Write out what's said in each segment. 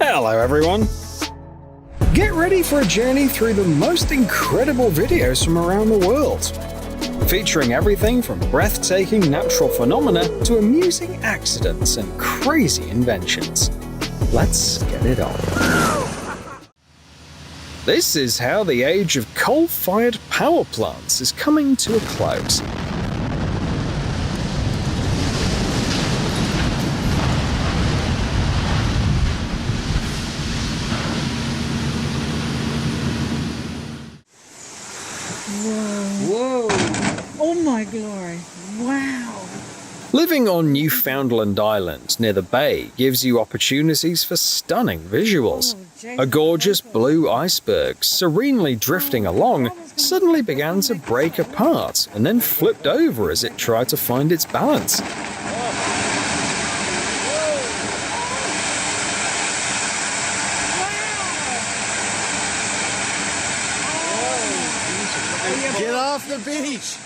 Hello everyone! Get ready for a journey through the most incredible videos from around the world, featuring everything from breathtaking natural phenomena to amusing accidents and crazy inventions. Let's get it on. This is how the age of coal-fired power plants is coming to a close. Whoa. Oh my glory. Wow. Living on Newfoundland Island near the bay gives you opportunities for stunning visuals. A gorgeous blue iceberg, serenely drifting along, suddenly began to break apart and then flipped over as it tried to find its balance. Get off the beach!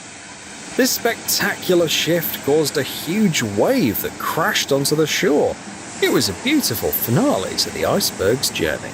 This spectacular shift caused a huge wave that crashed onto the shore. It was a beautiful finale to the iceberg's journey.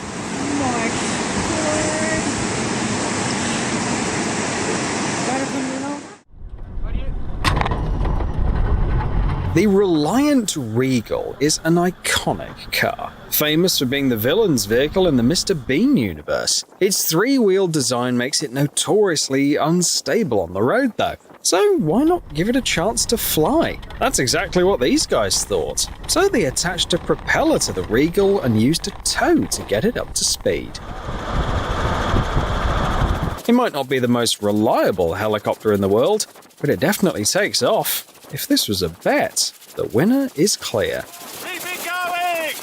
The Reliant Regal is an iconic car, famous for being the villain's vehicle in the Mr. Bean universe. Its three-wheel design makes it notoriously unstable on the road though, so why not give it a chance to fly? That's exactly what these guys thought. So they attached a propeller to the Regal and used a tow to get it up to speed. It might not be the most reliable helicopter in the world, but it definitely takes off. If this was a bet, the winner is clear. Keep it going!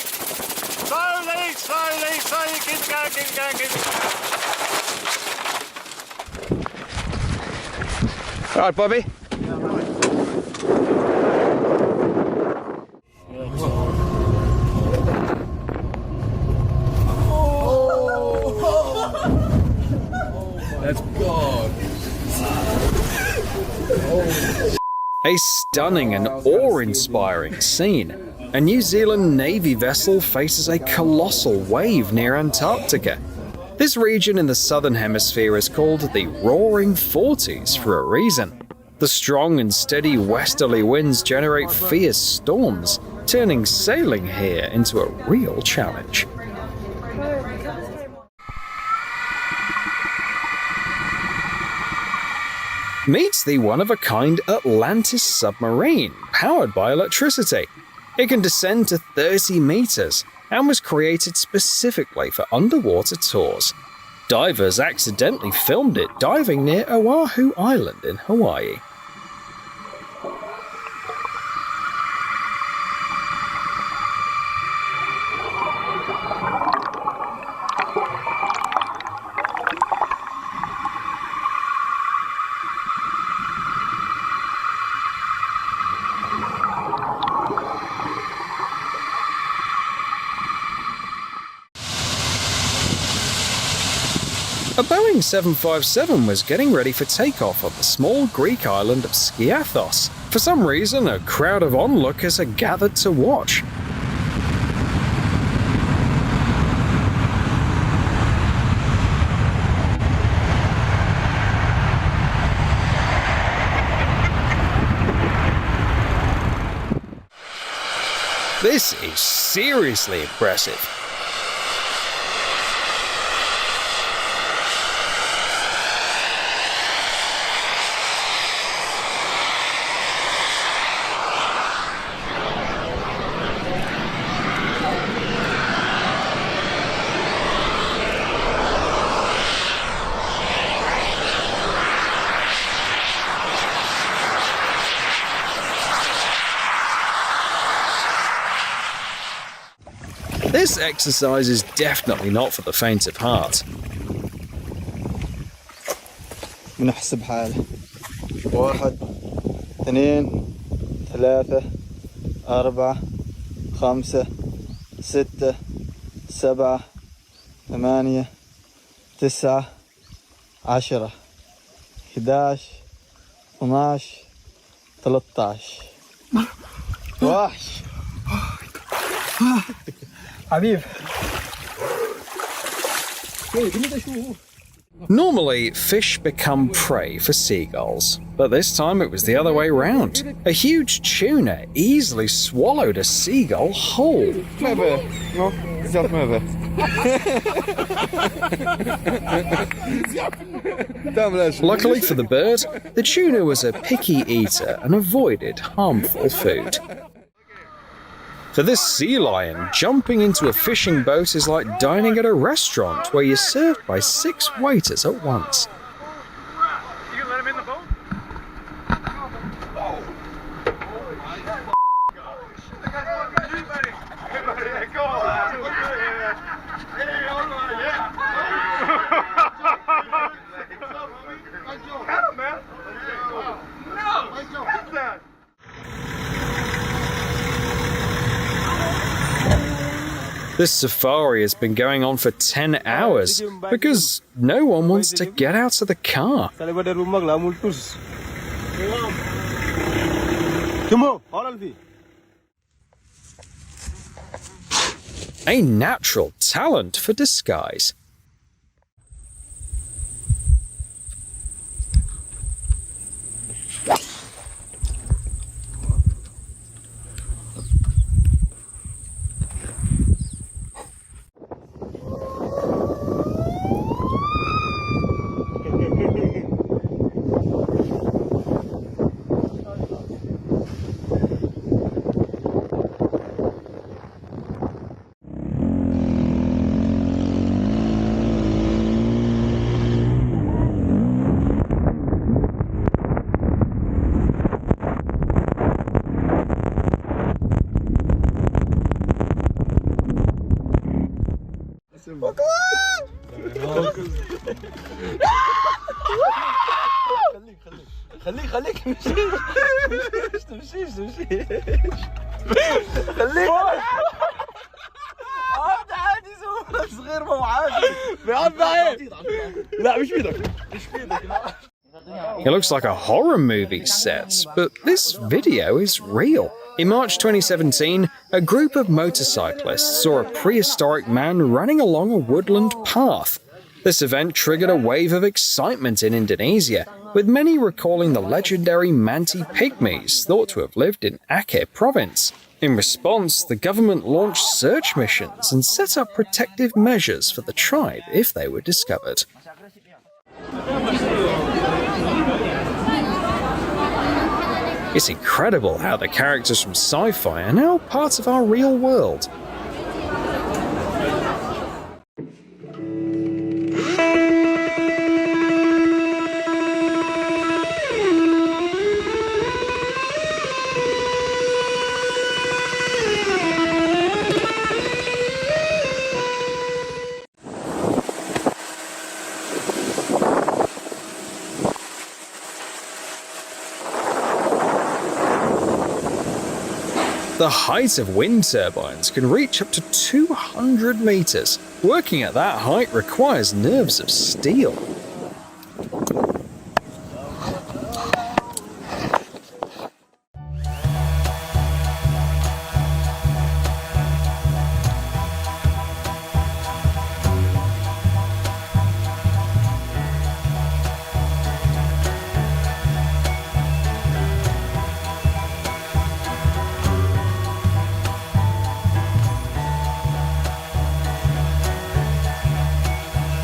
Slowly, slowly, slowly, keep it going, keep it going, keep it going. All right, Bobby. That's God. A stunning and awe-inspiring scene. A New Zealand Navy vessel faces a colossal wave near Antarctica. This region in the southern hemisphere is called the Roaring Forties for a reason. The strong and steady westerly winds generate fierce storms, turning sailing here into a real challenge. Meets the one-of-a-kind Atlantis submarine, powered by electricity. It can descend to 30 meters and was created specifically for underwater tours. Divers accidentally filmed it diving near Oahu Island in Hawaii. A Boeing 757 was getting ready for takeoff on the small Greek island of Skiathos. For some reason, a crowd of onlookers had gathered to watch. This is seriously impressive. This exercise is definitely not for the faint of heart. بنحسب حاله 1 2 3 4 5 6 7 8 9 10 11 12 13 وحش حبيب Normally, fish become prey for seagulls, but this time it was the other way round. A huge tuna easily swallowed a seagull whole. Luckily for the bird, the tuna was a picky eater and avoided harmful food. For this sea lion, jumping into a fishing boat is like dining at a restaurant where you're served by 6 waiters at once. You can let him in the boat? This safari has been going on for 10 hours because no one wants to get out of the car. A natural talent for disguise. It looks like a horror movie set, but this video is real. In March 2017, a group of motorcyclists saw a prehistoric man running along a woodland path. This event triggered a wave of excitement in Indonesia, with many recalling the legendary Manti pygmies thought to have lived in Aceh province. In response, the government launched search missions and set up protective measures for the tribe if they were discovered. It's incredible how the characters from sci-fi are now part of our real world. The height of wind turbines can reach up to 200 meters. Working at that height requires nerves of steel.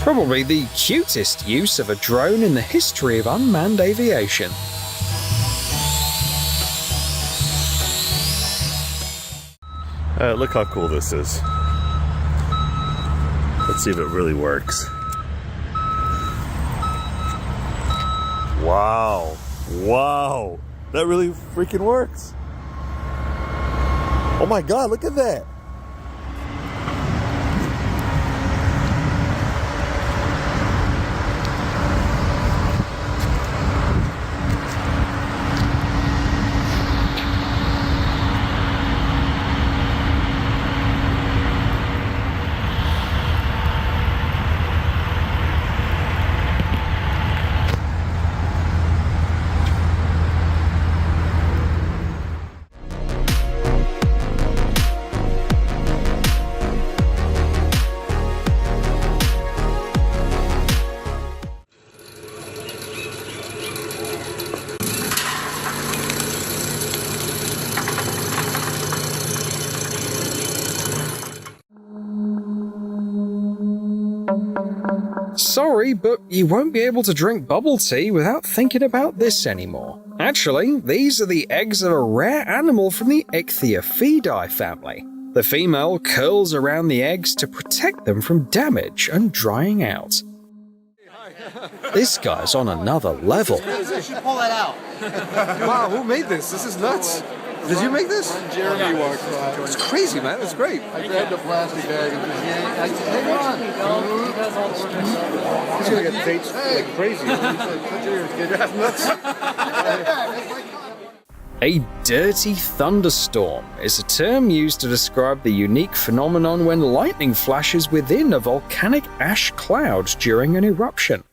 Probably the cutest use of a drone in the history of unmanned aviation. Look how cool this is. Let's see if it really works. Wow. Wow. That really freaking works. Oh my God, look at that. Sorry, but you won't be able to drink bubble tea without thinking about this anymore. Actually, these are the eggs of a rare animal from the Ichthyophidae family. The female curls around the eggs to protect them from damage and drying out. This guy's on another level. You should pull that out. Wow, who made this? This is nuts. Did you make this? Jeremy walked by. It's crazy, man. It's great. I grabbed the plastic bag and just yanked. Hang on. He's gonna get dates like crazy. That's nuts. A dirty thunderstorm is a term used to describe the unique phenomenon when lightning flashes within a volcanic ash cloud during an eruption.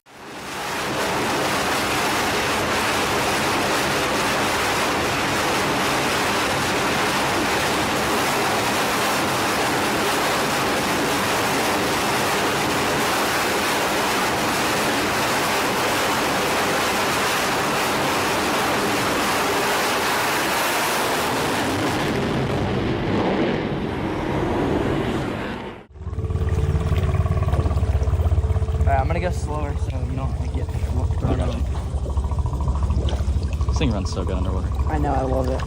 I'm gonna go slower so you don't get thrown up. This thing runs so good underwater. I know, I love it.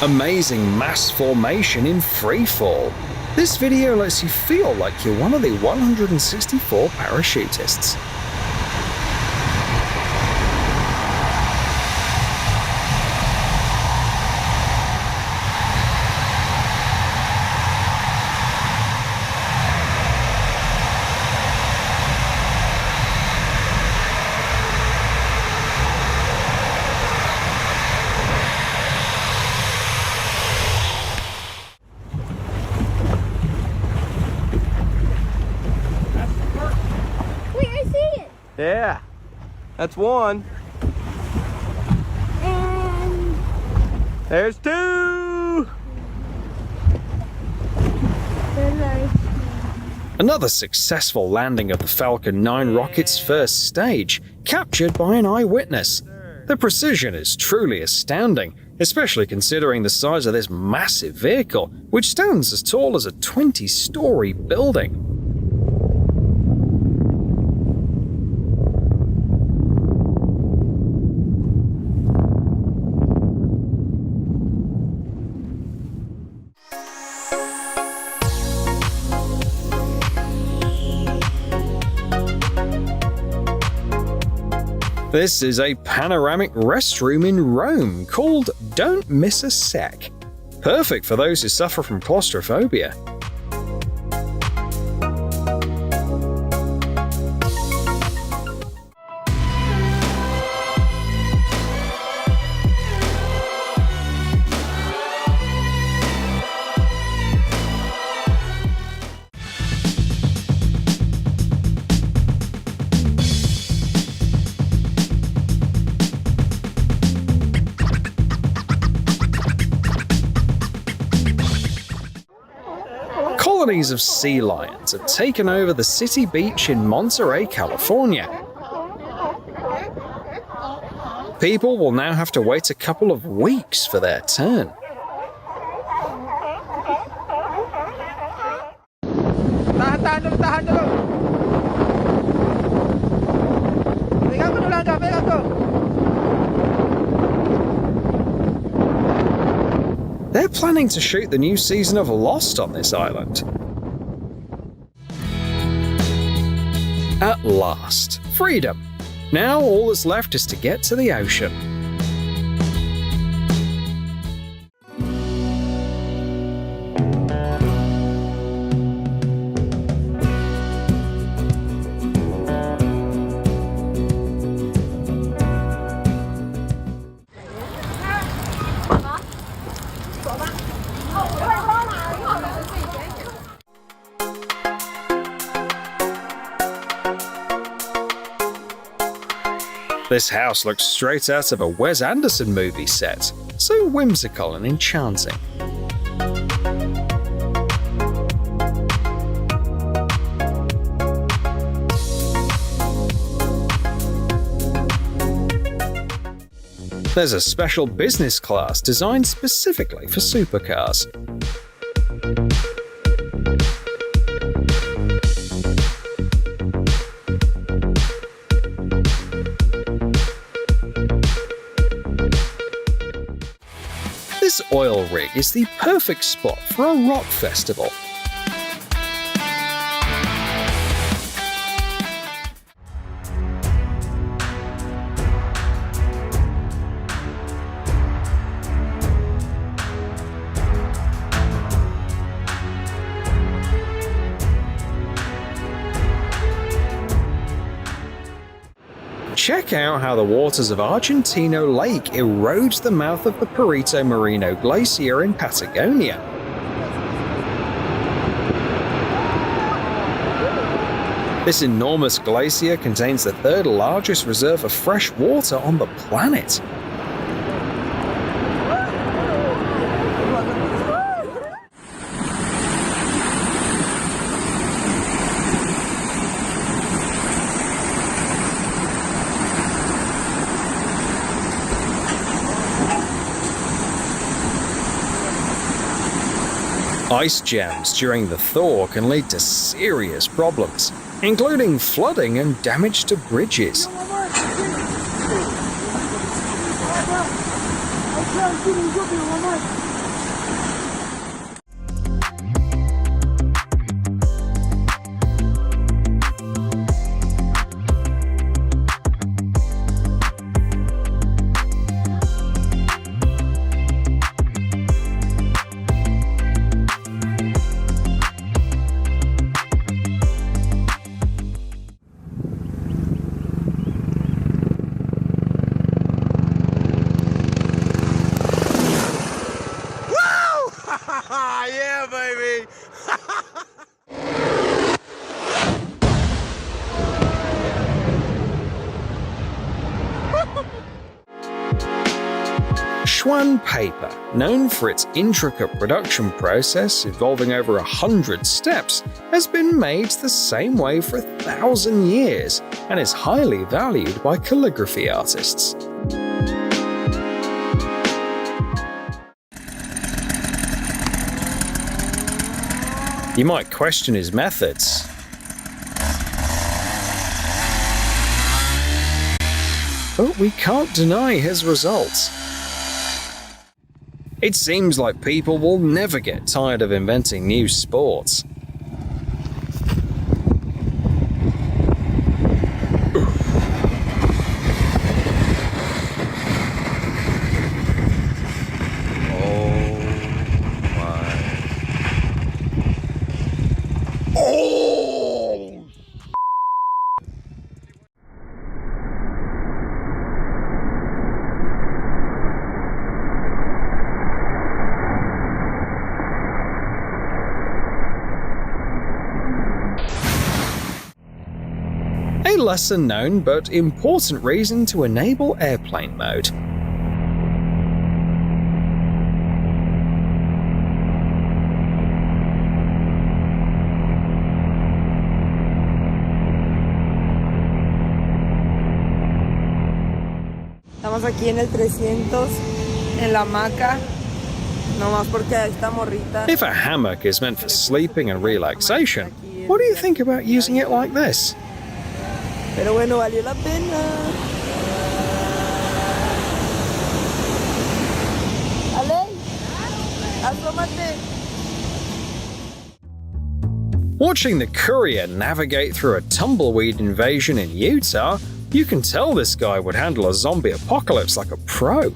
Amazing mass formation in freefall. This video lets you feel like you're one of the 164 parachutists. Yeah, that's one. And There's two. Another successful landing of the Falcon 9 rocket's first stage, captured by an eyewitness. The precision is truly astounding, especially considering the size of this massive vehicle, which stands as tall as a 20-story building. This is a panoramic restroom in Rome called Don't Miss a Sec. Perfect for those who suffer from claustrophobia. Colonies of sea lions have taken over the city beach in Monterey, California. People will now have to wait a couple of weeks for their turn. Tahan dulu. Pegang dulu langkah, pegang tu. They're planning to shoot the new season of Lost on this island. At last, freedom. Now all that's left is to get to the ocean. This house looks straight out of a Wes Anderson movie set, so whimsical and enchanting. There's a special business class designed specifically for supercars. This oil rig is the perfect spot for a rock festival. Check out how the waters of Argentino Lake erodes the mouth of the Perito Moreno Glacier in Patagonia. This enormous glacier contains the third largest reserve of fresh water on the planet. Ice jams during the thaw can lead to serious problems, including flooding and damage to bridges. Yeah, baby! Schwan paper, known for its intricate production process involving over 100 steps, has been made the same way for 1,000 years and is highly valued by calligraphy artists. You might question his methods. But we can't deny his results. It seems like people will never get tired of inventing new sports. A lesser known but important reason to enable airplane mode. Estamos aquí en el 300, en la hamaca, nomás porque a esta morrita. If a hammock is meant for sleeping and relaxation, what do you think about using it like this? Pero bueno, valió la pena. Ale, asómate. Watching the courier navigate through a tumbleweed invasion in Utah, you can tell this guy would handle a zombie apocalypse like a pro.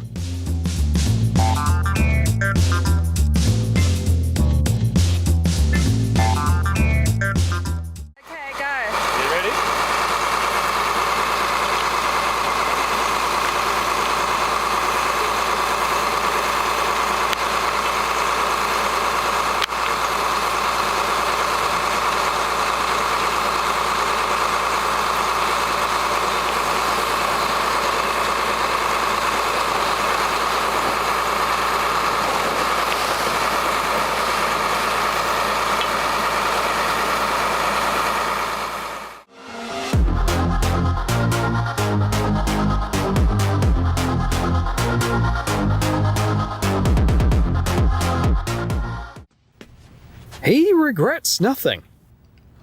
he regrets nothing.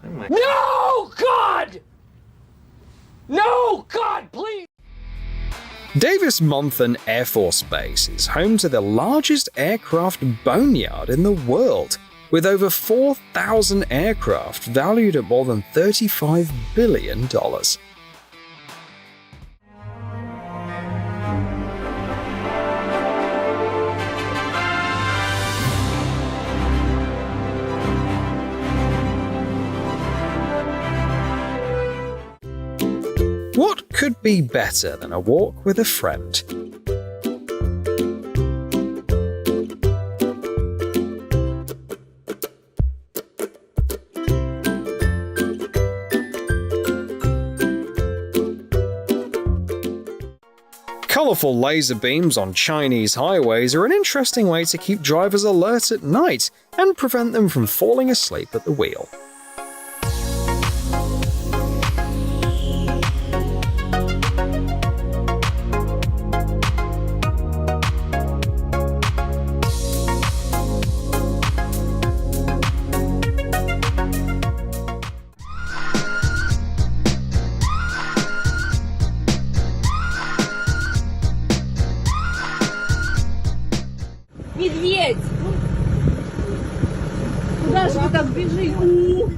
No, God! No, God, please! Davis-Monthan Air Force Base is home to the largest aircraft boneyard in the world, with over 4,000 aircraft valued at more than $35 billion. What could be better than a walk with a friend? Colourful laser beams on Chinese highways are an interesting way to keep drivers alert at night and prevent them from falling asleep at the wheel. Медведь! Куда же вы так бежите?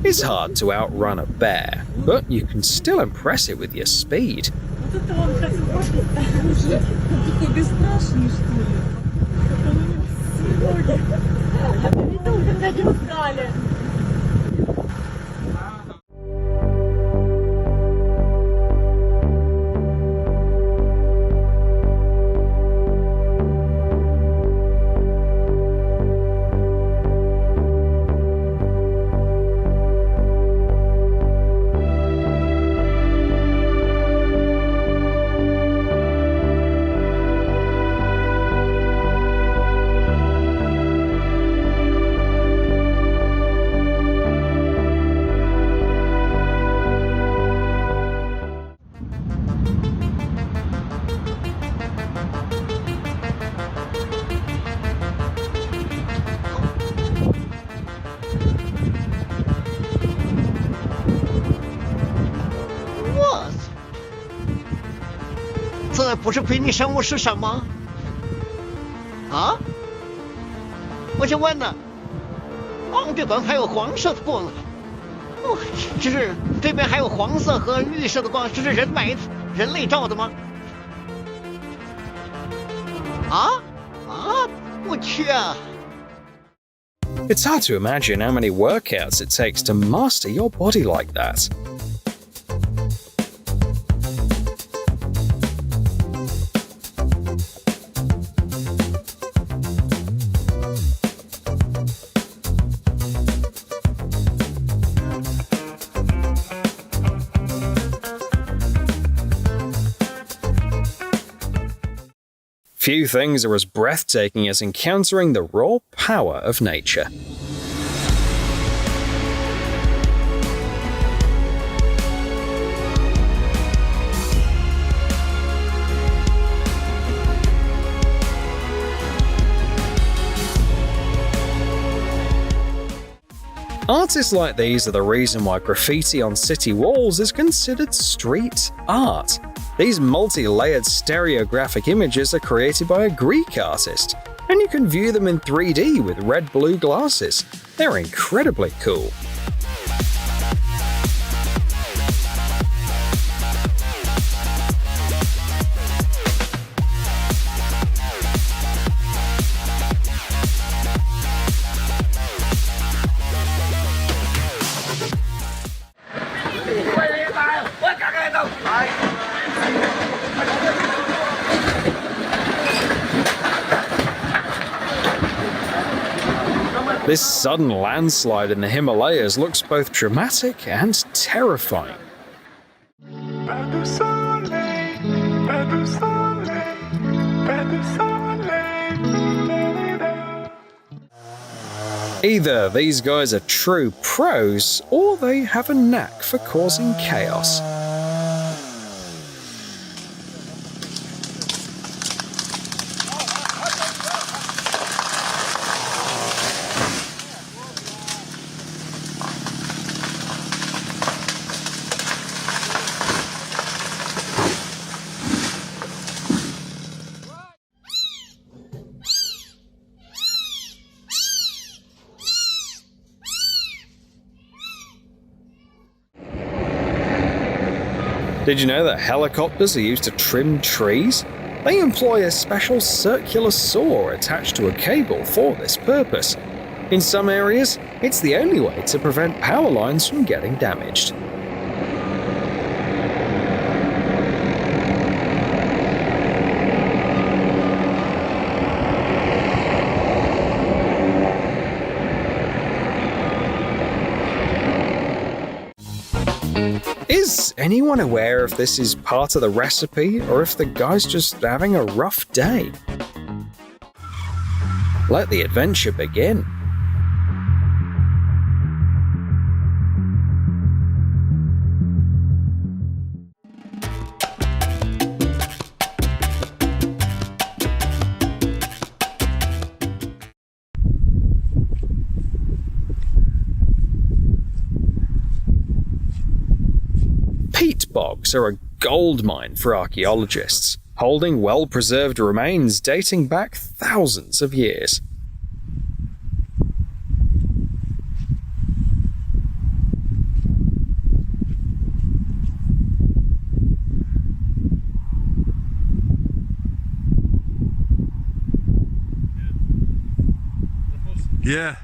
It's hard to outrun a bear, but you can still impress it with your speed. Вот это он хотел просто такой бесстрашный, что ли? Это мы когда не устали.我操！这不是非你生物是什么？啊？我就问呢，哦，这边还有黄色的光啊！哦，这是这边还有黄色和绿色的光，这是人类照的吗？啊？我去啊！ It's hard to imagine how many workouts it takes to master your body like that. Few things are as breathtaking as encountering the raw power of nature. Artists like these are the reason why graffiti on city walls is considered street art. These multi-layered stereographic images are created by a Greek artist, and you can view them in 3D with red-blue glasses. They're incredibly cool. This sudden landslide in the Himalayas looks both dramatic and terrifying. Either these guys are true pros, or they have a knack for causing chaos. Did you know that helicopters are used to trim trees? They employ a special circular saw attached to a cable for this purpose. In some areas, it's the only way to prevent power lines from getting damaged. Is anyone aware if this is part of the recipe or if the guy's just having a rough day? Let the adventure begin. Peat bogs are a gold mine for archaeologists, holding well-preserved remains dating back thousands of years. Yeah.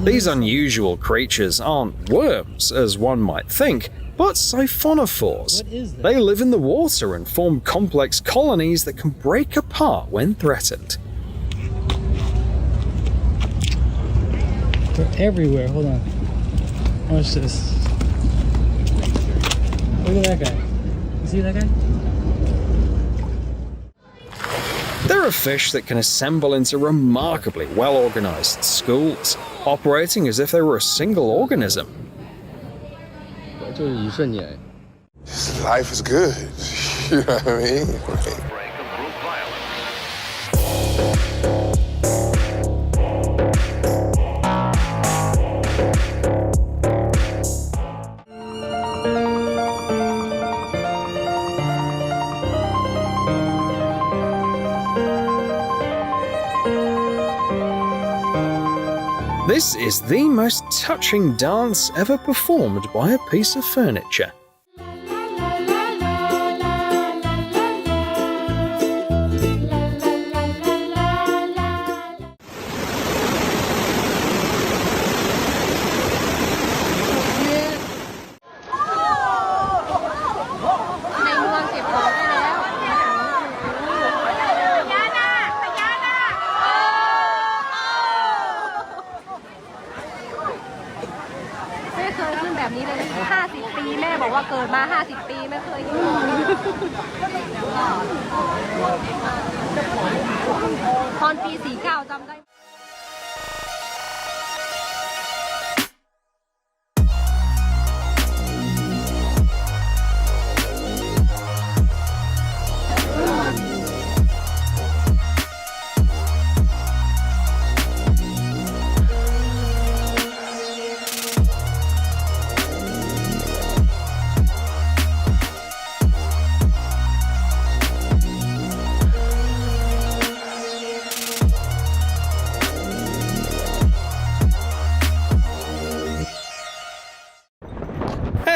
These unusual creatures aren't worms, as one might think, but siphonophores. They live in the water and form complex colonies that can break apart when threatened. They're everywhere. Hold on. Watch this. Look at that guy. You see that guy? There are fish that can assemble into remarkably well-organized schools, operating as if they were a single organism. Life is good. You know what I mean? This is the most touching dance ever performed by a piece of furniture.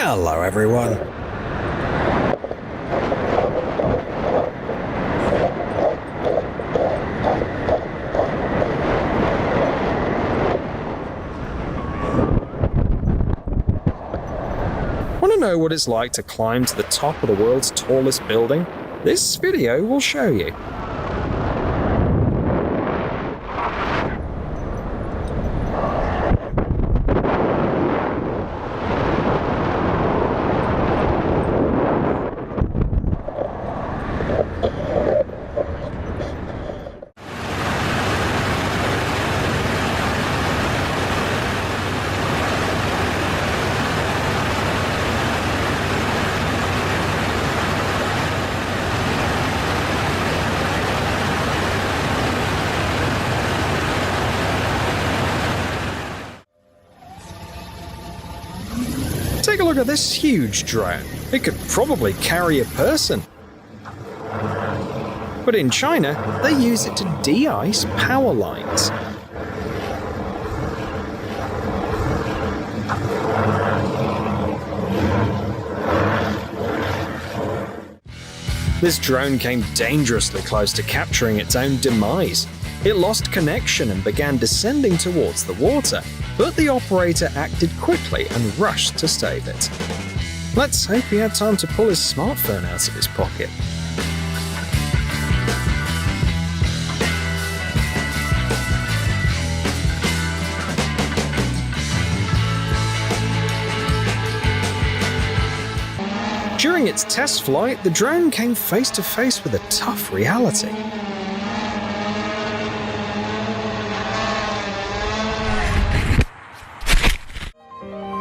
Hello everyone. Want to know what it's like to climb to the top of the world's tallest building? This video will show you. Take a look at this huge drone. It could probably carry a person. But in China, they use it to de-ice power lines. This drone came dangerously close to capturing its own demise. It lost connection and began descending towards the water, but the operator acted quickly and rushed to save it. Let's hope he had time to pull his smartphone out of his pocket. During its test flight, the drone came face to face with a tough reality.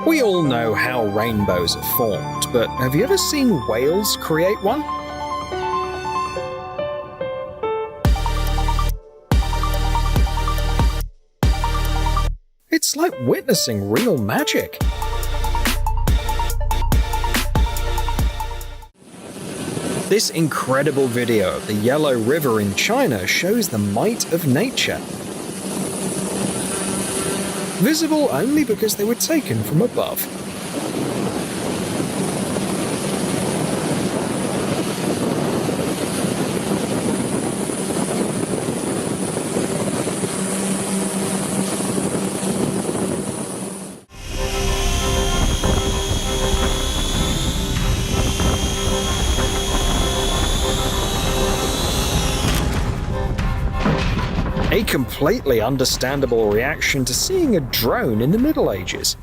We all know how rainbows are formed, but have you ever seen whales create one? It's like witnessing real magic. This incredible video of the Yellow River in China shows the might of nature. Visible only because they were taken from above. A completely understandable reaction to seeing a drone in the Middle Ages.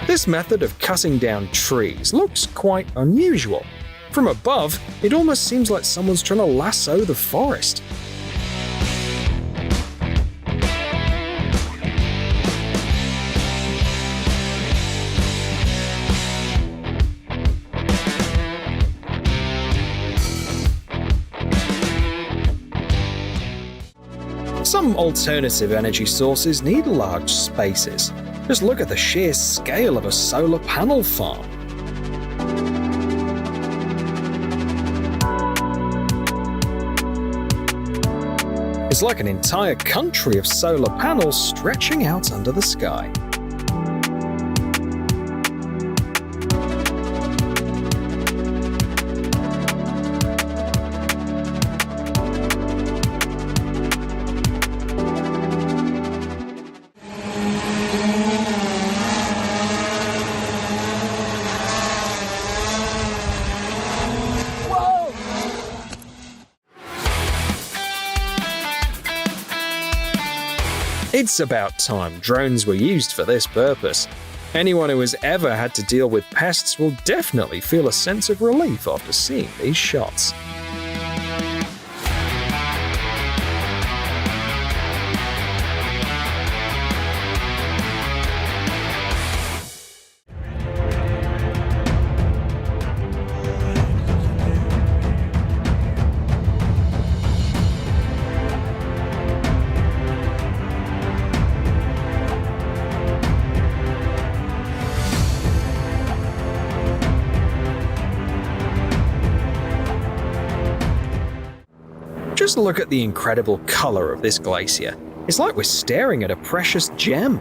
This method of cutting down trees looks quite unusual. From above, it almost seems like someone's trying to lasso the forest. Some alternative energy sources need large spaces. Just look at the sheer scale of a solar panel farm. It's like an entire country of solar panels stretching out under the sky. It's about time drones were used for this purpose. Anyone who has ever had to deal with pests will definitely feel a sense of relief after seeing these shots. Just look at the incredible color of this glacier. It's like we're staring at a precious gem.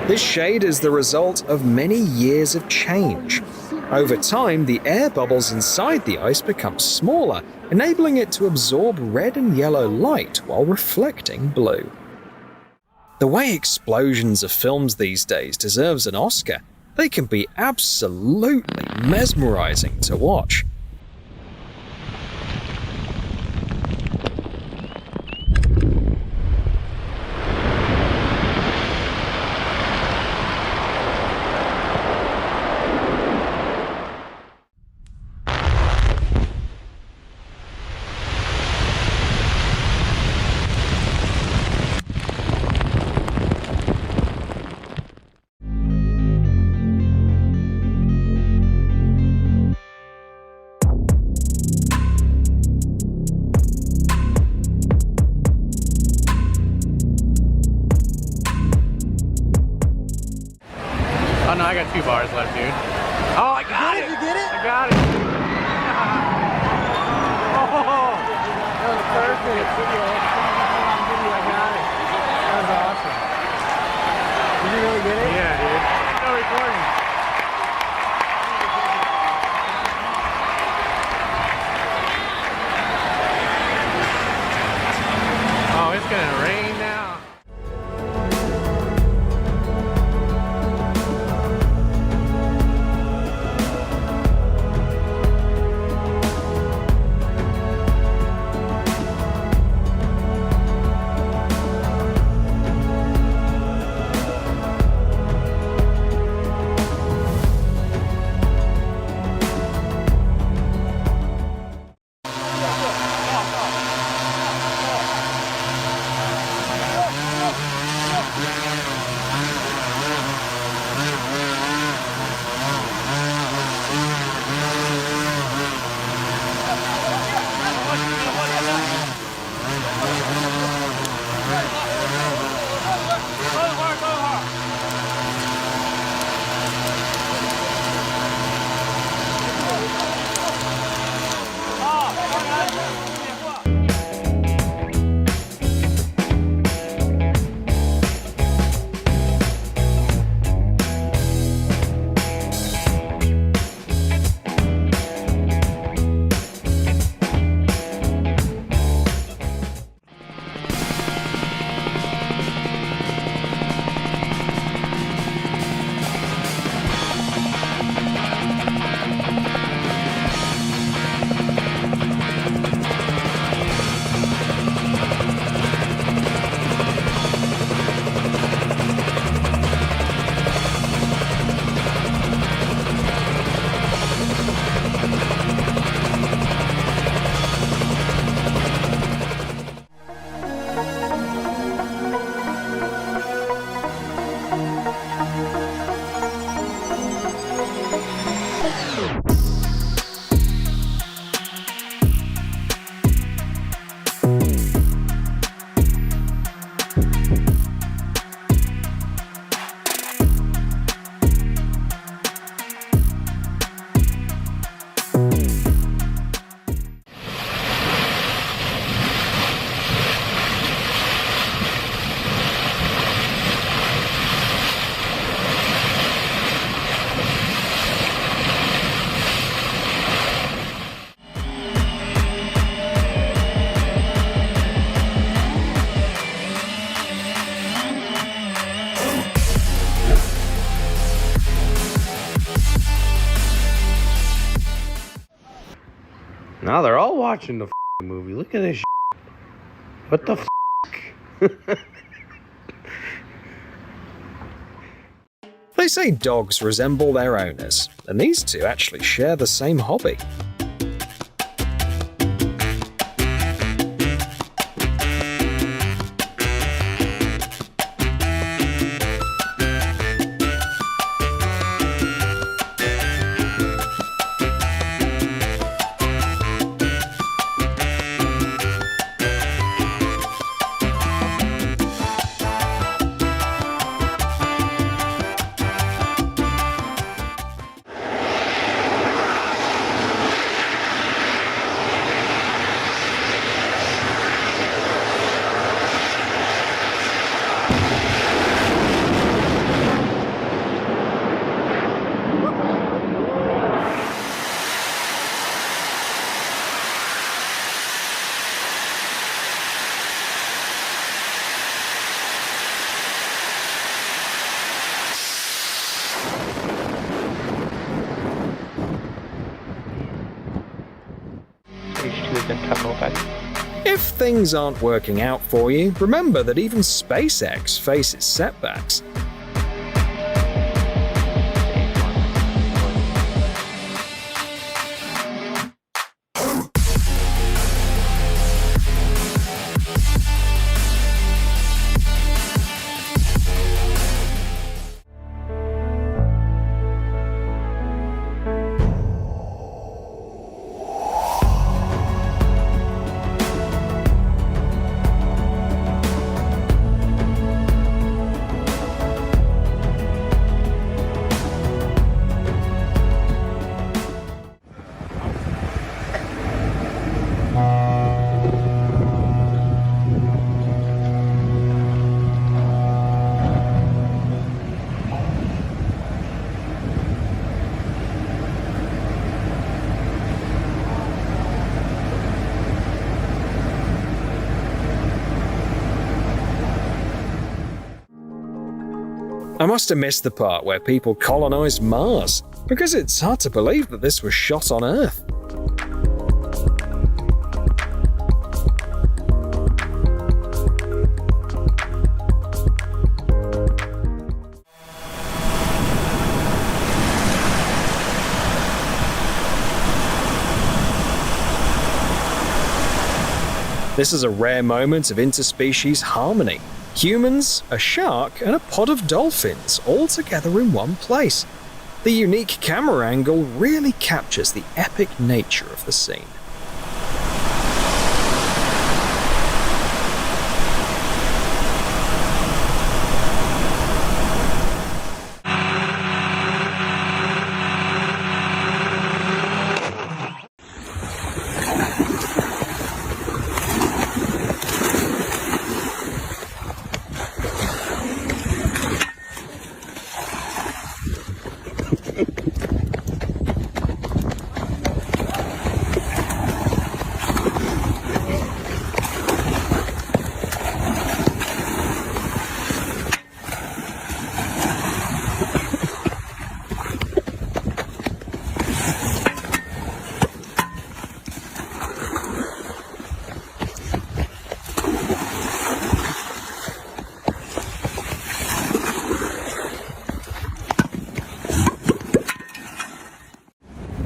This shade is the result of many years of change. Over time, the air bubbles inside the ice become smaller, enabling it to absorb red and yellow light while reflecting blue. The way explosions are filmed these days deserves an Oscar. They can be absolutely mesmerizing to watch. I got 2 bars left, dude. Oh, I got it! You get it? I got it! Oh, that was perfect. I got it. That was awesome. Did you really get it? Yeah, dude. No recording. Oh, it's gonna rain now. Now they're all watching the movie. Look at this. What the They say dogs resemble their owners, and these two actually share the same hobby. If things aren't working out for you, remember that even SpaceX faces setbacks. I must have missed the part where people colonized Mars, because it's hard to believe that this was shot on Earth. This is a rare moment of interspecies harmony. Humans, a shark, and a pod of dolphins all together in one place. The unique camera angle really captures the epic nature of the scene.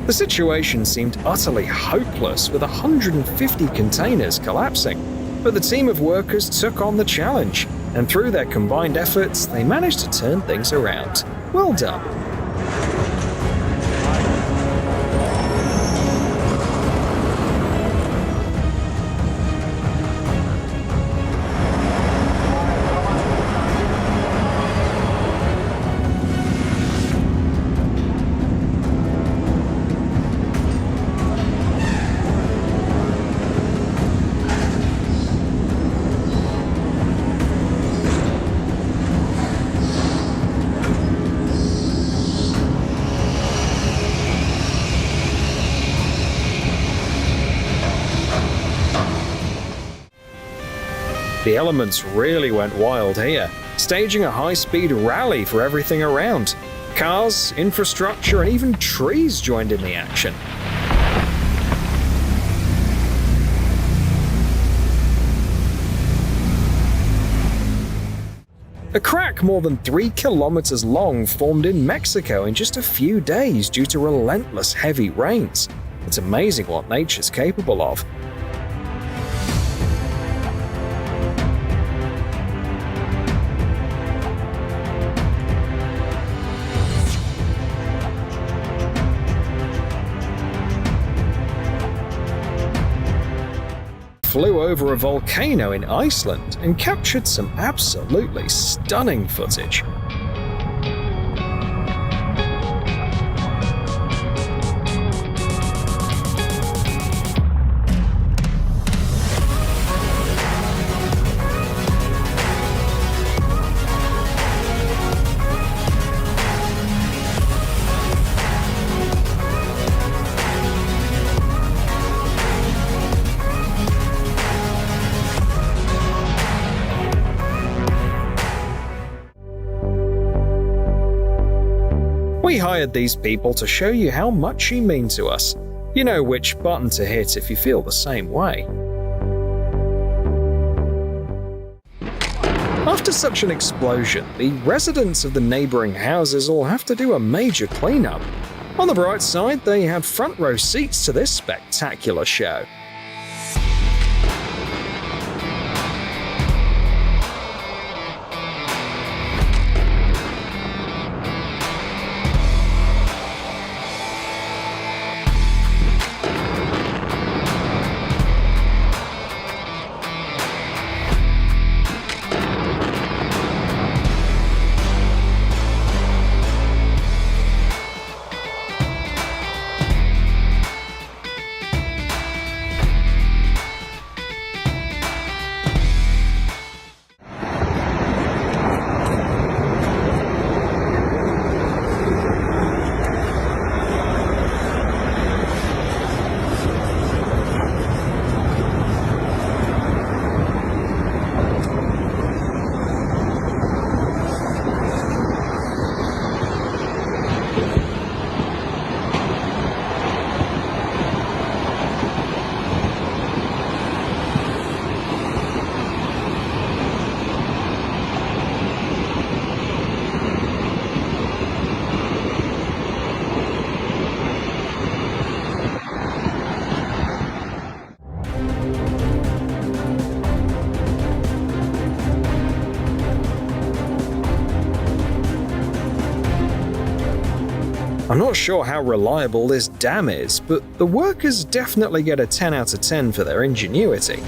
The situation seemed utterly hopeless, with 150 containers collapsing. But the team of workers took on the challenge, and through their combined efforts, they managed to turn things around. Well done. The elements really went wild here, staging a high-speed rally for everything around. Cars, infrastructure, and even trees joined in the action. A crack more than 3 kilometers long formed in Mexico in just a few days due to relentless heavy rains. It's amazing what nature's capable of. Flew over a volcano in Iceland and captured some absolutely stunning footage. We hired these people to show you how much you mean to us. You know which button to hit if you feel the same way. After such an explosion, the residents of the neighboring houses all have to do a major cleanup. On the bright side, they had front row seats to this spectacular show. I'm not sure how reliable this dam is, but the workers definitely get a 10 out of 10 for their ingenuity.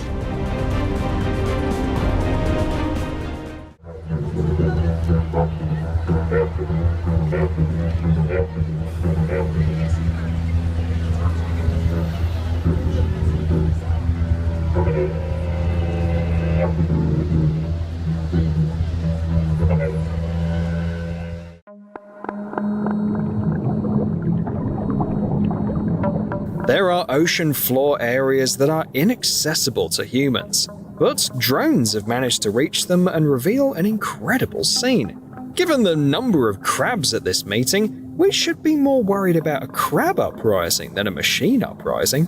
There are ocean floor areas that are inaccessible to humans, but drones have managed to reach them and reveal an incredible scene. Given the number of crabs at this meeting, we should be more worried about a crab uprising than a machine uprising.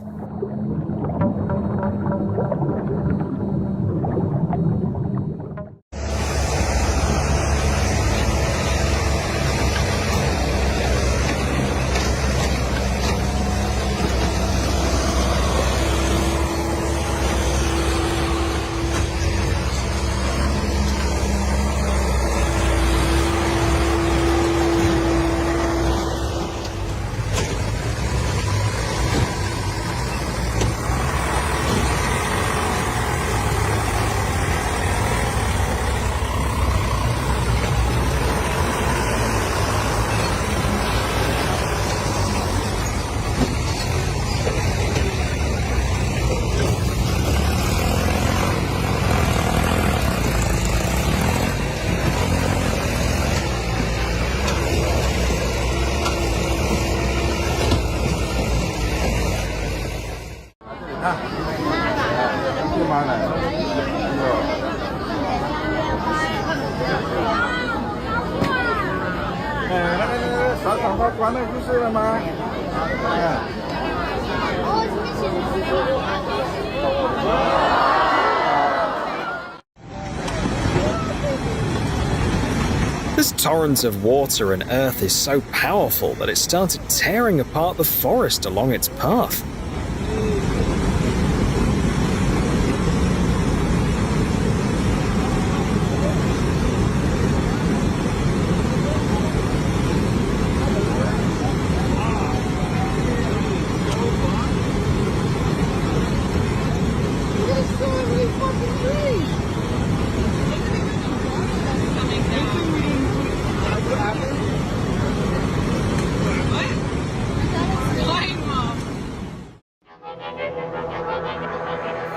This torrent of water and earth is so powerful that it started tearing apart the forest along its path.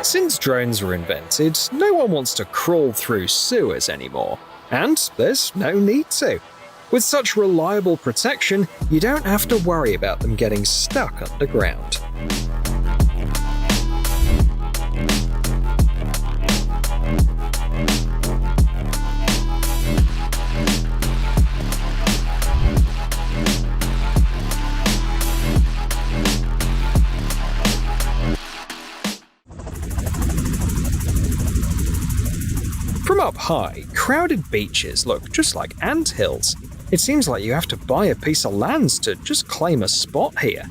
Since drones were invented, no one wants to crawl through sewers anymore, and there's no need to. With such reliable protection, you don't have to worry about them getting stuck underground. From up high, crowded beaches look just like anthills. It seems like you have to buy a piece of land to just claim a spot here.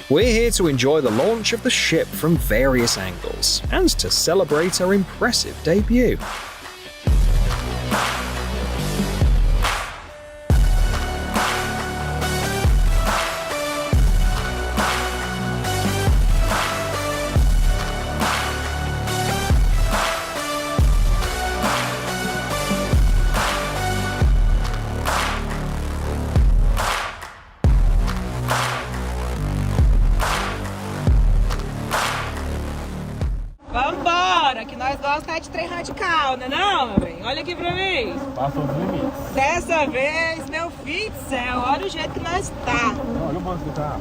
We're here to enjoy the launch of the ship from various angles, and to celebrate our impressive debut. Vambora, que nós gostamos de trem radical, né não, meu bem? Olha aqui pra mim. Passou os limites. Dessa vez, meu filho do céu, olha o jeito que nós tá. Olha o banco do carro.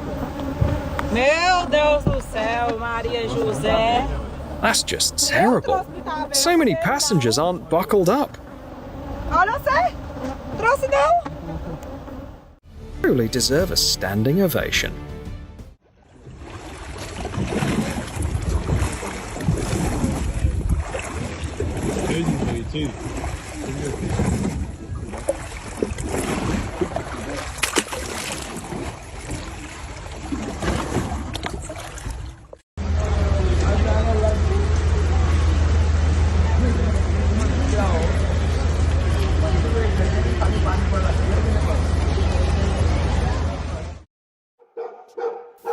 Meu Deus do céu, Maria José. That's just terrible. So many passengers aren't buckled up. Ah, não sei. Trouxe não. Truly deserve a standing ovation. Too.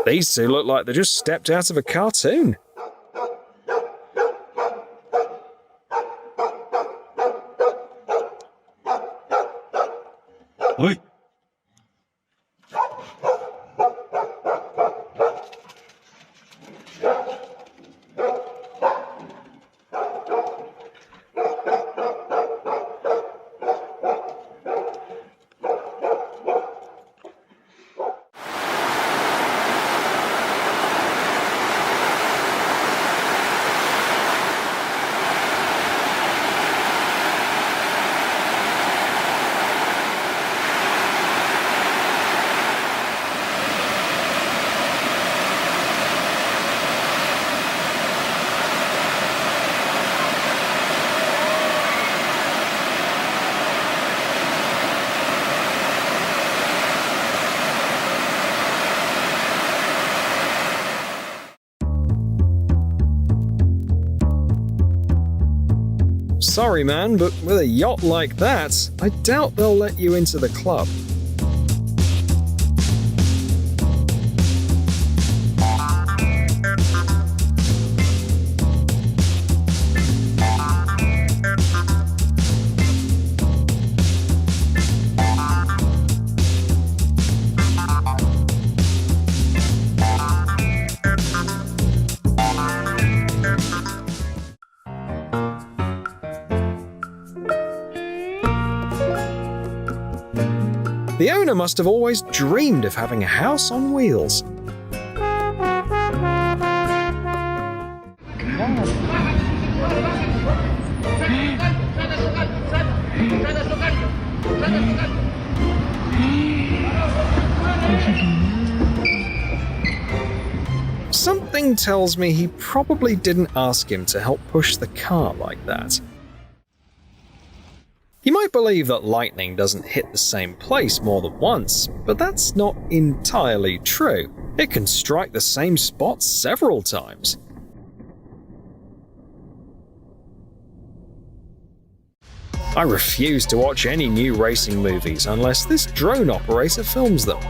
These two look like they just stepped out of a cartoon. Oi. Sorry, man, but with a yacht like that, I doubt they'll let you into the club. The owner must have always dreamed of having a house on wheels. Something tells me he probably didn't ask him to help push the car like that. You might believe that lightning doesn't hit the same place more than once, but that's not entirely true. It can strike the same spot several times. I refuse to watch any new racing movies unless this drone operator films them.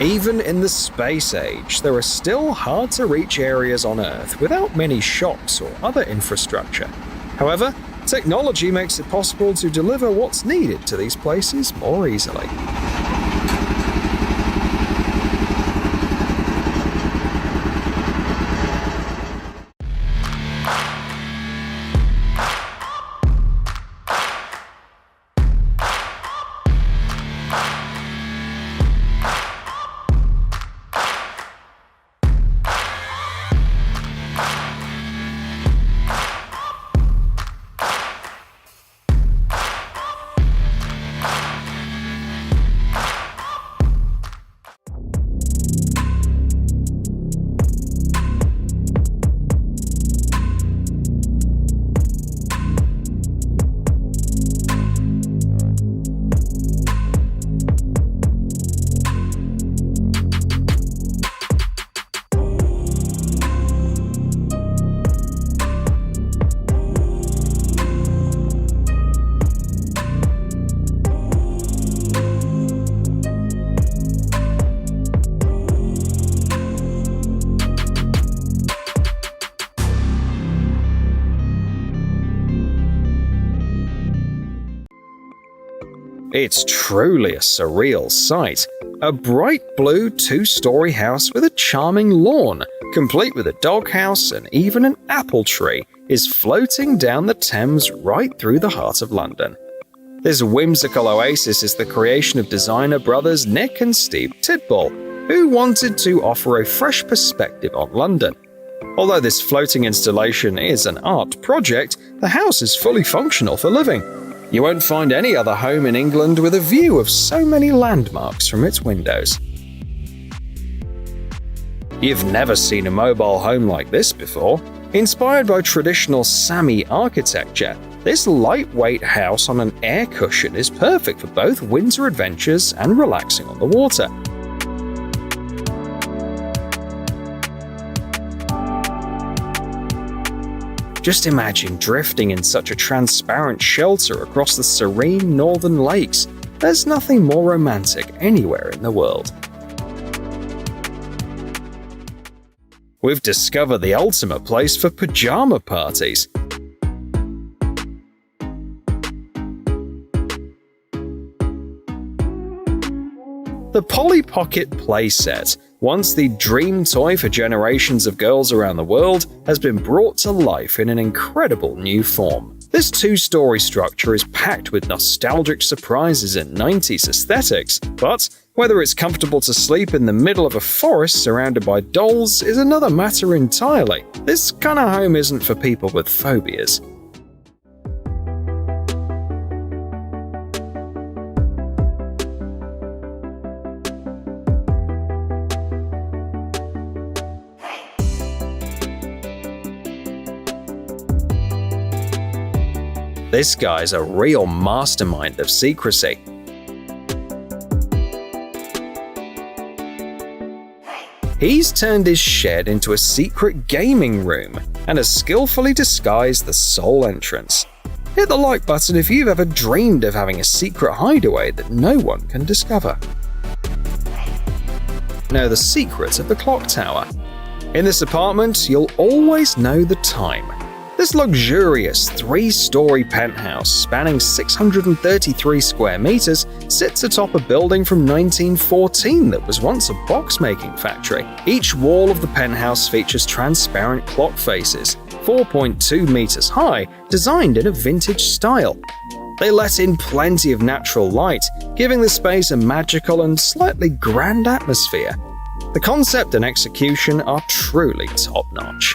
Even in the space age, there are still hard-to-reach areas on Earth without many shops or other infrastructure. However, technology makes it possible to deliver what's needed to these places more easily. It's truly a surreal sight. A bright blue two-story house with a charming lawn, complete with a doghouse and even an apple tree, is floating down the Thames right through the heart of London. This whimsical oasis is the creation of designer brothers Nick and Steve Tidball, who wanted to offer a fresh perspective on London. Although this floating installation is an art project, the house is fully functional for living. You won't find any other home in England with a view of so many landmarks from its windows. You've never seen a mobile home like this before. Inspired by traditional Sami architecture, this lightweight house on an air cushion is perfect for both winter adventures and relaxing on the water. Just imagine drifting in such a transparent shelter across the serene northern lakes. There's nothing more romantic anywhere in the world. We've discovered the ultimate place for pajama parties. The Polly Pocket playset, once the dream toy for generations of girls around the world, has been brought to life in an incredible new form. This two-story structure is packed with nostalgic surprises and 90s aesthetics, but whether it's comfortable to sleep in the middle of a forest surrounded by dolls is another matter entirely. This kind of home isn't for people with phobias. This guy's a real mastermind of secrecy. He's turned his shed into a secret gaming room and has skillfully disguised the sole entrance. Hit the like button if you've ever dreamed of having a secret hideaway that no one can discover. Know the secret of the clock tower. In this apartment, you'll always know the time. This luxurious three-story penthouse spanning 633 square meters sits atop a building from 1914 that was once a box-making factory. Each wall of the penthouse features transparent clock faces, 4.2 meters high, designed in a vintage style. They let in plenty of natural light, giving the space a magical and slightly grand atmosphere. The concept and execution are truly top-notch.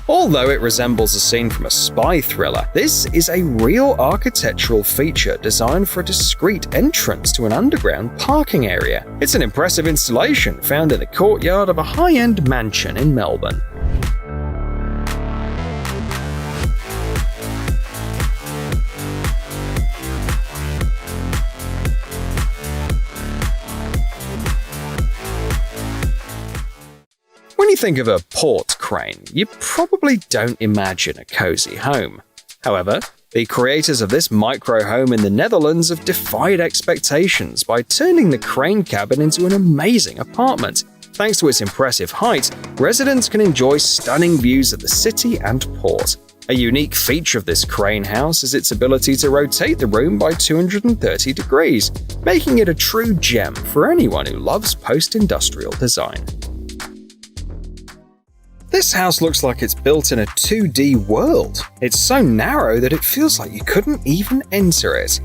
Although it resembles a scene from a spy thriller, this is a real architectural feature designed for a discreet entrance to an underground parking area. It's an impressive installation found in the courtyard of a high-end mansion in Melbourne. When you think of a port crane, you probably don't imagine a cozy home. However, the creators of this micro home in the Netherlands have defied expectations by turning the crane cabin into an amazing apartment. Thanks to its impressive height, residents can enjoy stunning views of the city and port. A unique feature of this crane house is its ability to rotate the room by 230 degrees, making it a true gem for anyone who loves post-industrial design. This house looks like it's built in a 2D world. It's so narrow that it feels like you couldn't even enter it.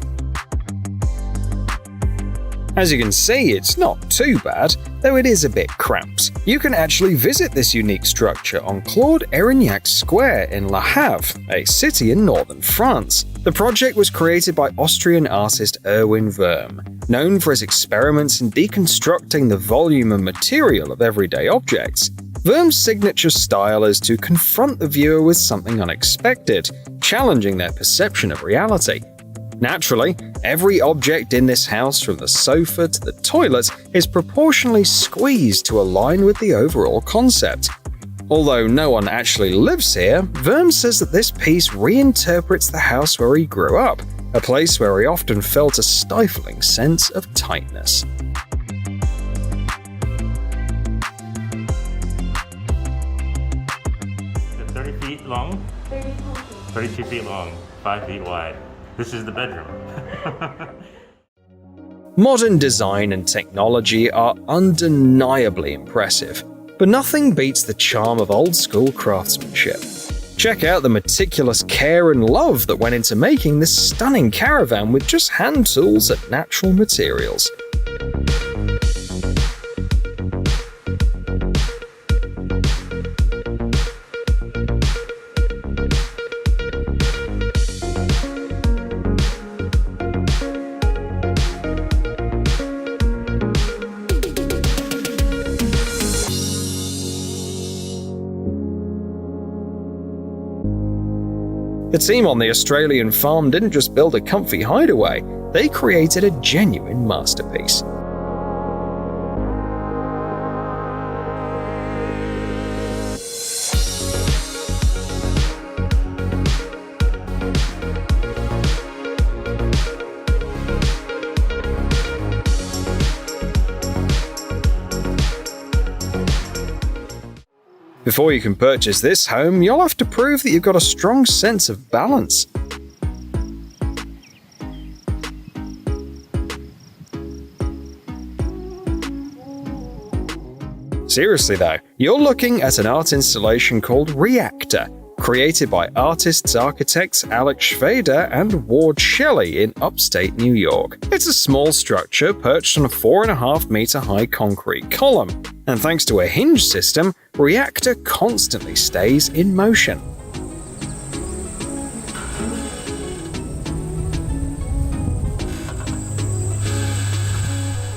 As you can see, it's not too bad, though it is a bit cramped. You can actually visit this unique structure on Claude Erignac Square in Le Havre, a city in northern France. The project was created by Austrian artist Erwin Wurm, known for his experiments in deconstructing the volume and material of everyday objects. Wurm's signature style is to confront the viewer with something unexpected, challenging their perception of reality. Naturally, every object in this house, from the sofa to the toilet, is proportionally squeezed to align with the overall concept. Although no one actually lives here, Wurm says that this piece reinterprets the house where he grew up, a place where he often felt a stifling sense of tightness. 30 feet long? 32 feet long, 5 feet wide. This is the bedroom. Modern design and technology are undeniably impressive, but nothing beats the charm of old-school craftsmanship. Check out the meticulous care and love that went into making this stunning caravan with just hand tools and natural materials. The team on the Australian farm didn't just build a comfy hideaway, they created a genuine masterpiece. Before you can purchase this home, you'll have to prove that you've got a strong sense of balance. Seriously though, you're looking at an art installation called Reactor, created by artists-architects Alex Schrader and Ward Shelley in upstate New York. It's a small structure perched on a 4.5-meter high concrete column, and thanks to a hinge system, Reactor constantly stays in motion.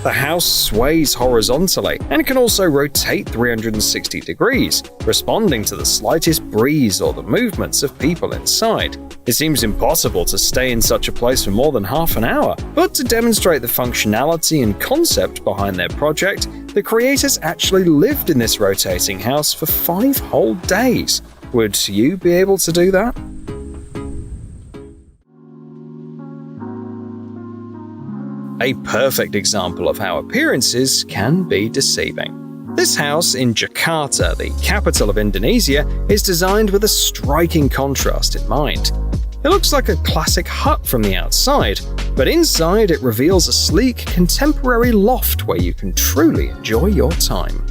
The house sways horizontally and can also rotate 360 degrees, responding to the slightest breeze or the movements of people inside. It seems impossible to stay in such a place for more than half an hour, but to demonstrate the functionality and concept behind their project, the creators actually lived in this rotating house for 5 whole days. Would you be able to do that? A perfect example of how appearances can be deceiving. This house in Jakarta, the capital of Indonesia, is designed with a striking contrast in mind. It looks like a classic hut from the outside, but inside it reveals a sleek, contemporary loft where you can truly enjoy your time.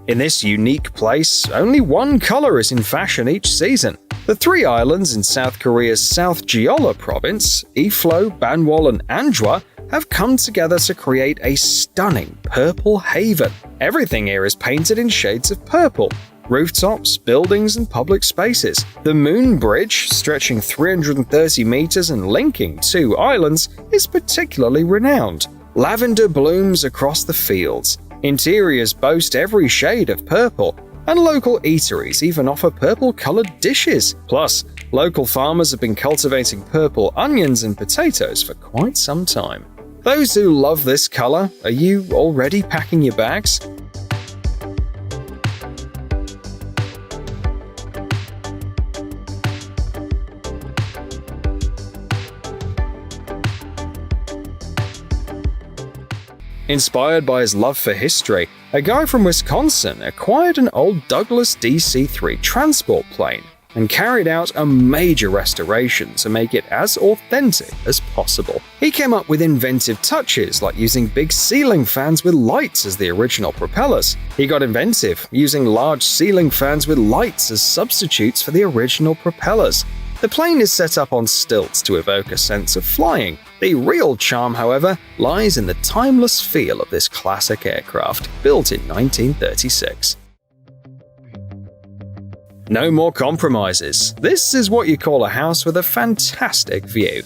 In this unique place, only one color is in fashion each season. The 3 islands in South Korea's South Jeolla province, Iflo, Banwol, and Anjwa, have come together to create a stunning purple haven. Everything here is painted in shades of purple. Rooftops, buildings, and public spaces. The Moon Bridge, stretching 330 meters and linking 2 islands, is particularly renowned. Lavender blooms across the fields. Interiors boast every shade of purple, and local eateries even offer purple-colored dishes. Plus, local farmers have been cultivating purple onions and potatoes for quite some time. Those who love this color, are you already packing your bags? Inspired by his love for history, a guy from Wisconsin acquired an old Douglas DC-3 transport plane and carried out a major restoration to make it as authentic as possible. He came up with inventive touches like using big ceiling fans with lights as the original propellers. He got inventive, using large ceiling fans with lights as substitutes for the original propellers. The plane is set up on stilts to evoke a sense of flying. The real charm, however, lies in the timeless feel of this classic aircraft, built in 1936. No more compromises. This is what you call a house with a fantastic view.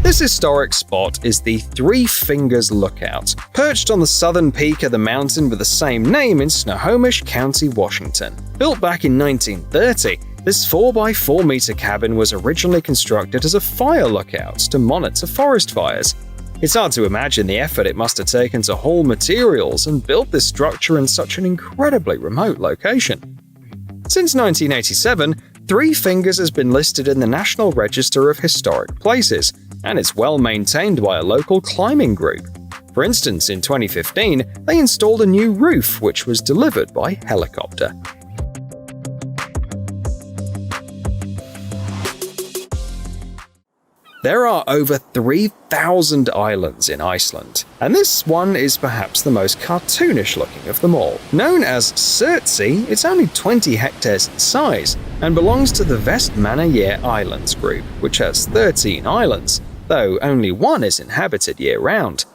This historic spot is the Three Fingers Lookout, perched on the southern peak of the mountain with the same name in Snohomish County, Washington. Built back in 1930, this 4x4 meter cabin was originally constructed as a fire lookout to monitor forest fires. It's hard to imagine the effort it must have taken to haul materials and build this structure in such an incredibly remote location. Since 1987, Three Fingers has been listed in the National Register of Historic Places, and it's well maintained by a local climbing group. For instance, in 2015, they installed a new roof which was delivered by helicopter. There are over 3,000 islands in Iceland, and this one is perhaps the most cartoonish looking of them all. Known as Surtsey, it's only 20 hectares in size and belongs to the Vestmannaeyjar Islands group, which has 13 islands, though only one is inhabited year-round.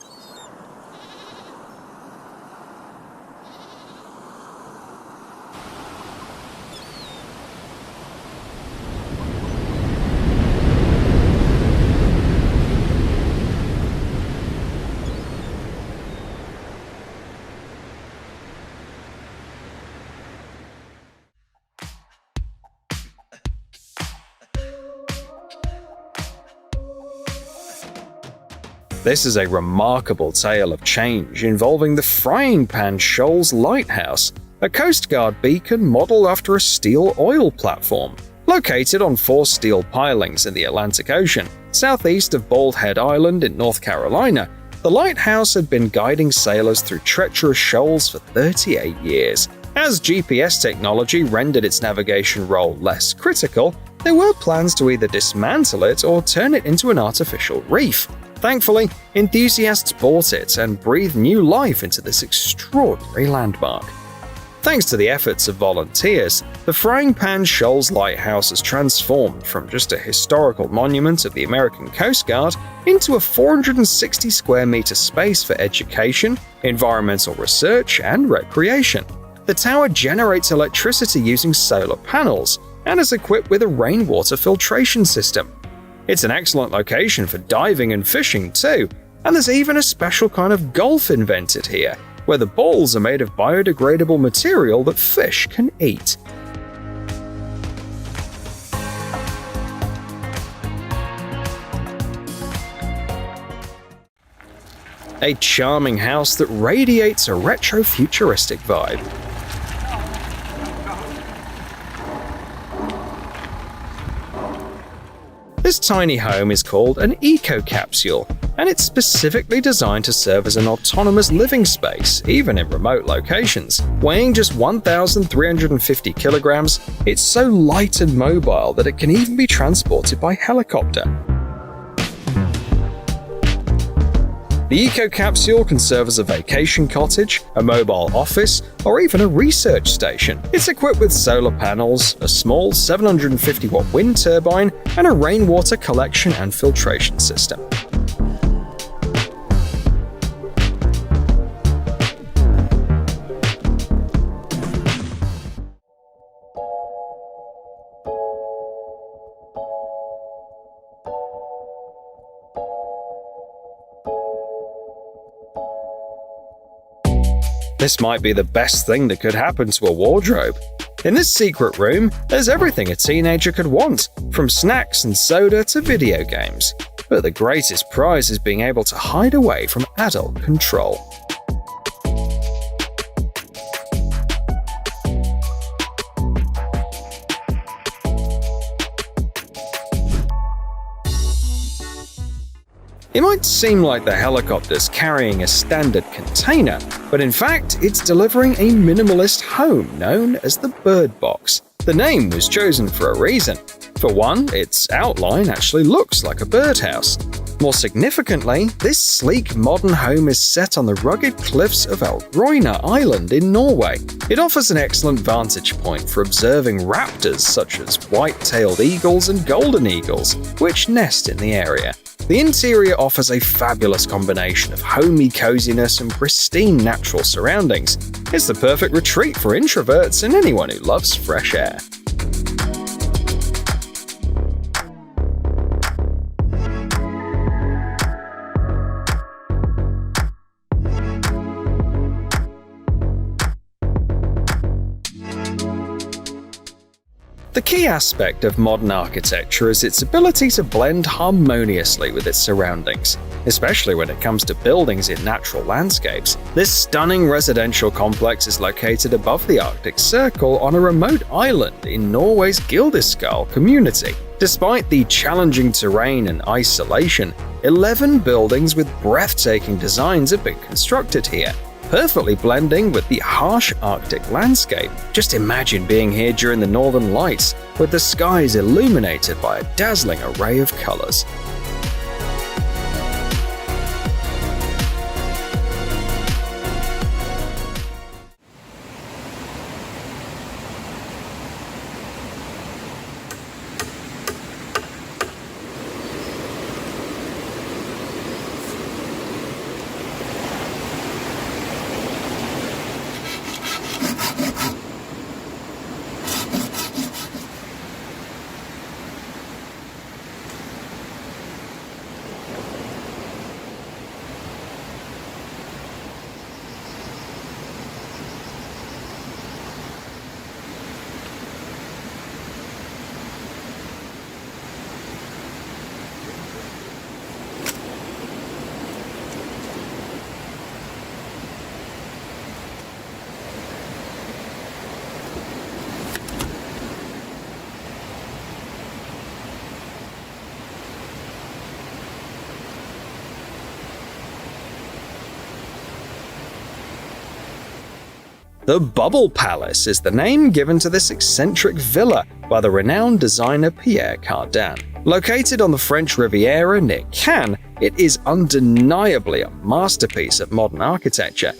This is a remarkable tale of change involving the Frying Pan Shoals Lighthouse, a Coast Guard beacon modeled after a steel oil platform. Located on 4 steel pilings in the Atlantic Ocean, southeast of Bald Head Island in North Carolina, the lighthouse had been guiding sailors through treacherous shoals for 38 years. As GPS technology rendered its navigation role less critical, there were plans to either dismantle it or turn it into an artificial reef. Thankfully, enthusiasts bought it and breathed new life into this extraordinary landmark. Thanks to the efforts of volunteers, the Frying Pan Shoals Lighthouse has transformed from just a historical monument of the American Coast Guard into a 460 square meter space for education, environmental research, and recreation. The tower generates electricity using solar panels and is equipped with a rainwater filtration system. It's an excellent location for diving and fishing too, and there's even a special kind of golf invented here, where the balls are made of biodegradable material that fish can eat. A charming house that radiates a retro-futuristic vibe. This tiny home is called an eco-capsule, and it's specifically designed to serve as an autonomous living space, even in remote locations. Weighing just 1,350 kilograms, it's so light and mobile that it can even be transported by helicopter. The eco-capsule can serve as a vacation cottage, a mobile office, or even a research station. It's equipped with solar panels, a small 750-watt wind turbine, and a rainwater collection and filtration system. This might be the best thing that could happen to a wardrobe. In this secret room, there's everything a teenager could want, from snacks and soda to video games. But the greatest prize is being able to hide away from adult control. It might seem like the helicopter's carrying a standard container, but in fact, it's delivering a minimalist home known as the Bird Box. The name was chosen for a reason. For one, its outline actually looks like a birdhouse. More significantly, this sleek modern home is set on the rugged cliffs of Alroina Island in Norway. It offers an excellent vantage point for observing raptors such as white-tailed eagles and golden eagles, which nest in the area. The interior offers a fabulous combination of homey coziness and pristine natural surroundings. It's the perfect retreat for introverts and anyone who loves fresh air. The key aspect of modern architecture is its ability to blend harmoniously with its surroundings, especially when it comes to buildings in natural landscapes. This stunning residential complex is located above the Arctic Circle on a remote island in Norway's Gildeskål community. Despite the challenging terrain and isolation, 11 buildings with breathtaking designs have been constructed here, perfectly blending with the harsh Arctic landscape. Just imagine being here during the northern lights, with the skies illuminated by a dazzling array of colors. The Bubble Palace is the name given to this eccentric villa by the renowned designer Pierre Cardin. Located on the French Riviera near Cannes, it is undeniably a masterpiece of modern architecture.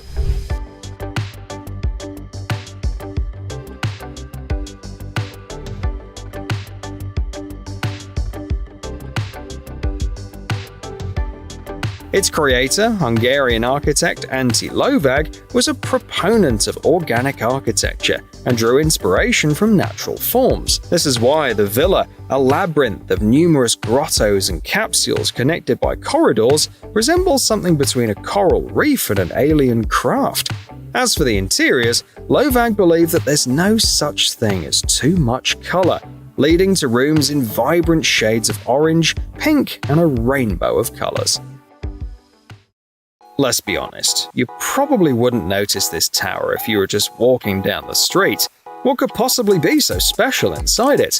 Its creator, Hungarian architect Ante Lovag, was a proponent of organic architecture and drew inspiration from natural forms. This is why the villa, a labyrinth of numerous grottos and capsules connected by corridors, resembles something between a coral reef and an alien craft. As for the interiors, Lovag believed that there's no such thing as too much color, leading to rooms in vibrant shades of orange, pink, and a rainbow of colors. Let's be honest, you probably wouldn't notice this tower if you were just walking down the street. What could possibly be so special inside it?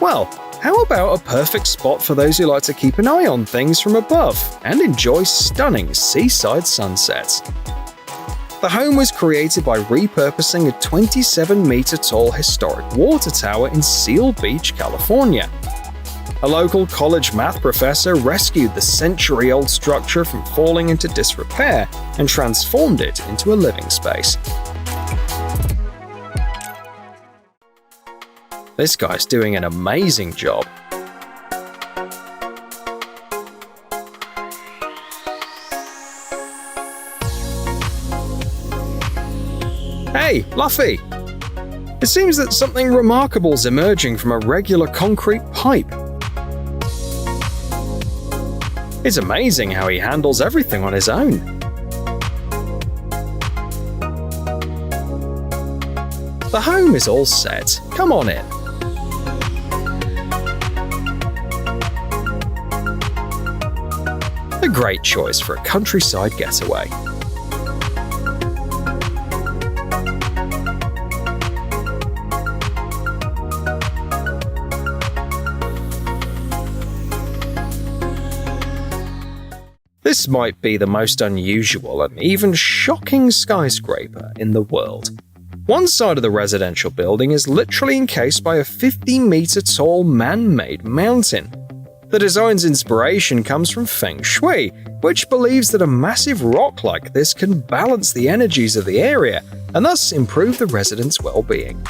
Well, how about a perfect spot for those who like to keep an eye on things from above and enjoy stunning seaside sunsets? The home was created by repurposing a 27-meter-tall historic water tower in Seal Beach, California. A local college math professor rescued the century-old structure from falling into disrepair and transformed it into a living space. This guy's doing an amazing job. Hey, Luffy! It seems that something remarkable is emerging from a regular concrete pipe. It's amazing how he handles everything on his own. The home is all set. Come on in. A great choice for a countryside getaway. This might be the most unusual and even shocking skyscraper in the world. One side of the residential building is literally encased by a 50-meter-tall man-made mountain. The design's inspiration comes from Feng Shui, which believes that a massive rock like this can balance the energies of the area and thus improve the residents' well-being.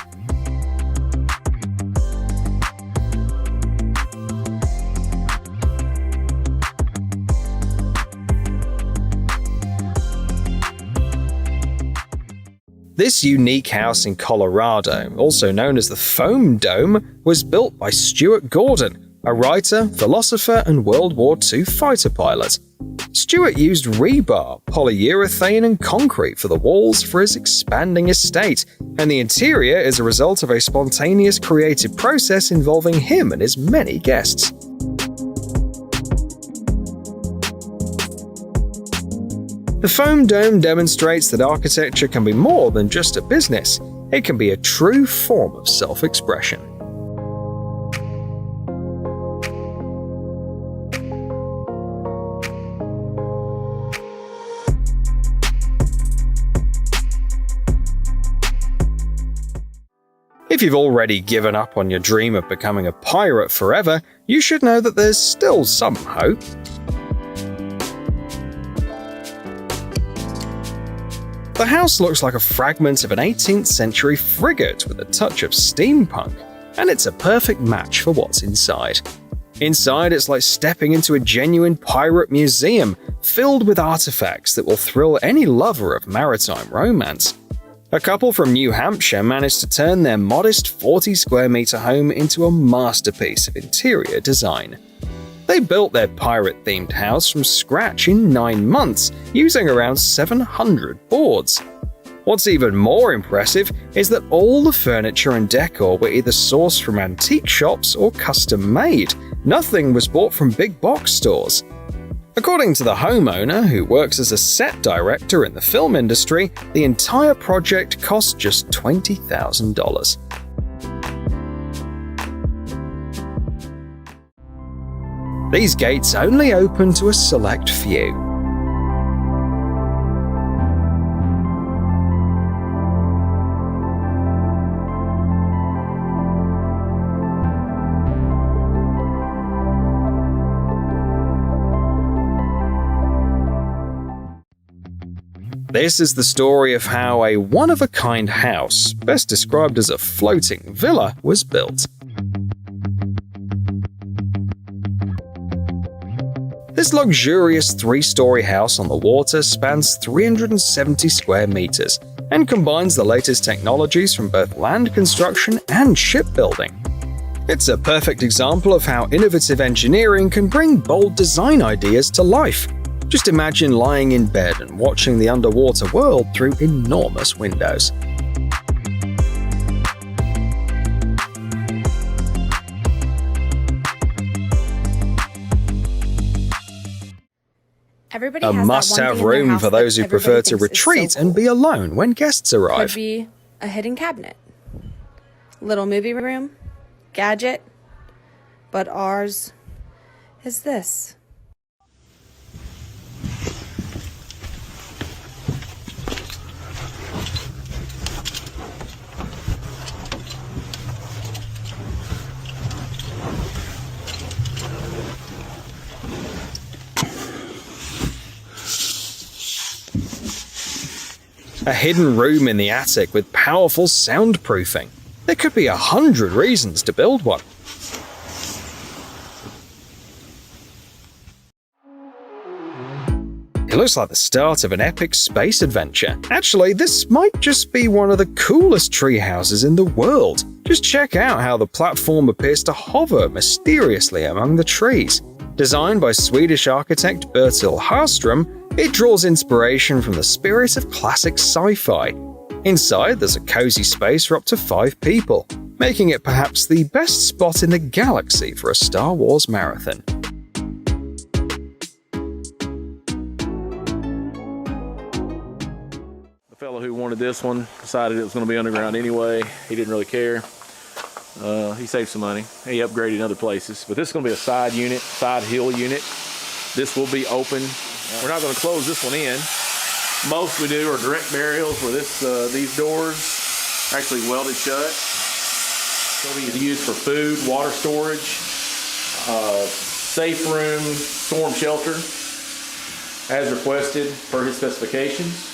This unique house in Colorado, also known as the Foam Dome, was built by Stuart Gordon, a writer, philosopher, and World War II fighter pilot. Stuart used rebar, polyurethane, and concrete for the walls for his expanding estate, and the interior is a result of a spontaneous creative process involving him and his many guests. The Foam Dome demonstrates that architecture can be more than just a business. It can be a true form of self-expression. If you've already given up on your dream of becoming a pirate forever, you should know that there's still some hope. The house looks like a fragment of an 18th century frigate with a touch of steampunk, and it's a perfect match for what's inside. Inside, it's like stepping into a genuine pirate museum filled with artifacts that will thrill any lover of maritime romance. A couple from New Hampshire managed to turn their modest 40-square-meter home into a masterpiece of interior design. They built their pirate-themed house from scratch in 9 months, using around 700 boards. What's even more impressive is that all the furniture and decor were either sourced from antique shops or custom-made. Nothing was bought from big box stores. According to the homeowner, who works as a set director in the film industry, the entire project cost just $20,000. These gates only open to a select few. This is the story of how a one-of-a-kind house, best described as a floating villa, was built. This luxurious three-story house on the water spans 370 square meters and combines the latest technologies from both land construction and shipbuilding. It's a perfect example of how innovative engineering can bring bold design ideas to life. Just imagine lying in bed and watching the underwater world through enormous windows. Everybody A has must-have that one thing in their room house for that those who everybody prefer to thinks is retreat so and cool. be alone when guests arrive. Could be a hidden cabinet, little movie room, gadget, but ours is this. A hidden room in the attic with powerful soundproofing. There could be 100 reasons to build one. It looks like the start of an epic space adventure. Actually, this might just be one of the coolest tree houses in the world. Just check out how the platform appears to hover mysteriously among the trees. Designed by Swedish architect Bertil Hallström, it draws inspiration from the spirit of classic sci-fi. Inside, there's a cozy space for up to 5 people, making it perhaps the best spot in the galaxy for a Star Wars marathon. The fellow who wanted this one decided it was going to be underground anyway. He didn't really care. He saved some money. He upgraded in other places. But this is going to be a side unit, side hill unit. This will be open. We're not going to close this one in. Most we do are direct burials where these doors are actually welded shut. It's going to be used for food, water storage, safe room, storm shelter, as requested per his specifications.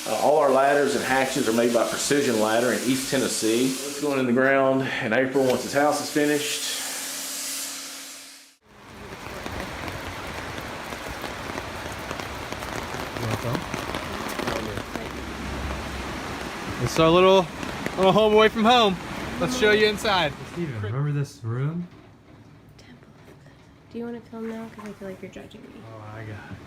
All our ladders and hatches are made by Precision Ladder in East Tennessee. It's going in the ground in April once his house is finished. It's our little home away from home. Let's show you inside. Steven, remember this room? Do you want to film now? Because I feel like you're judging me. Oh, I got it.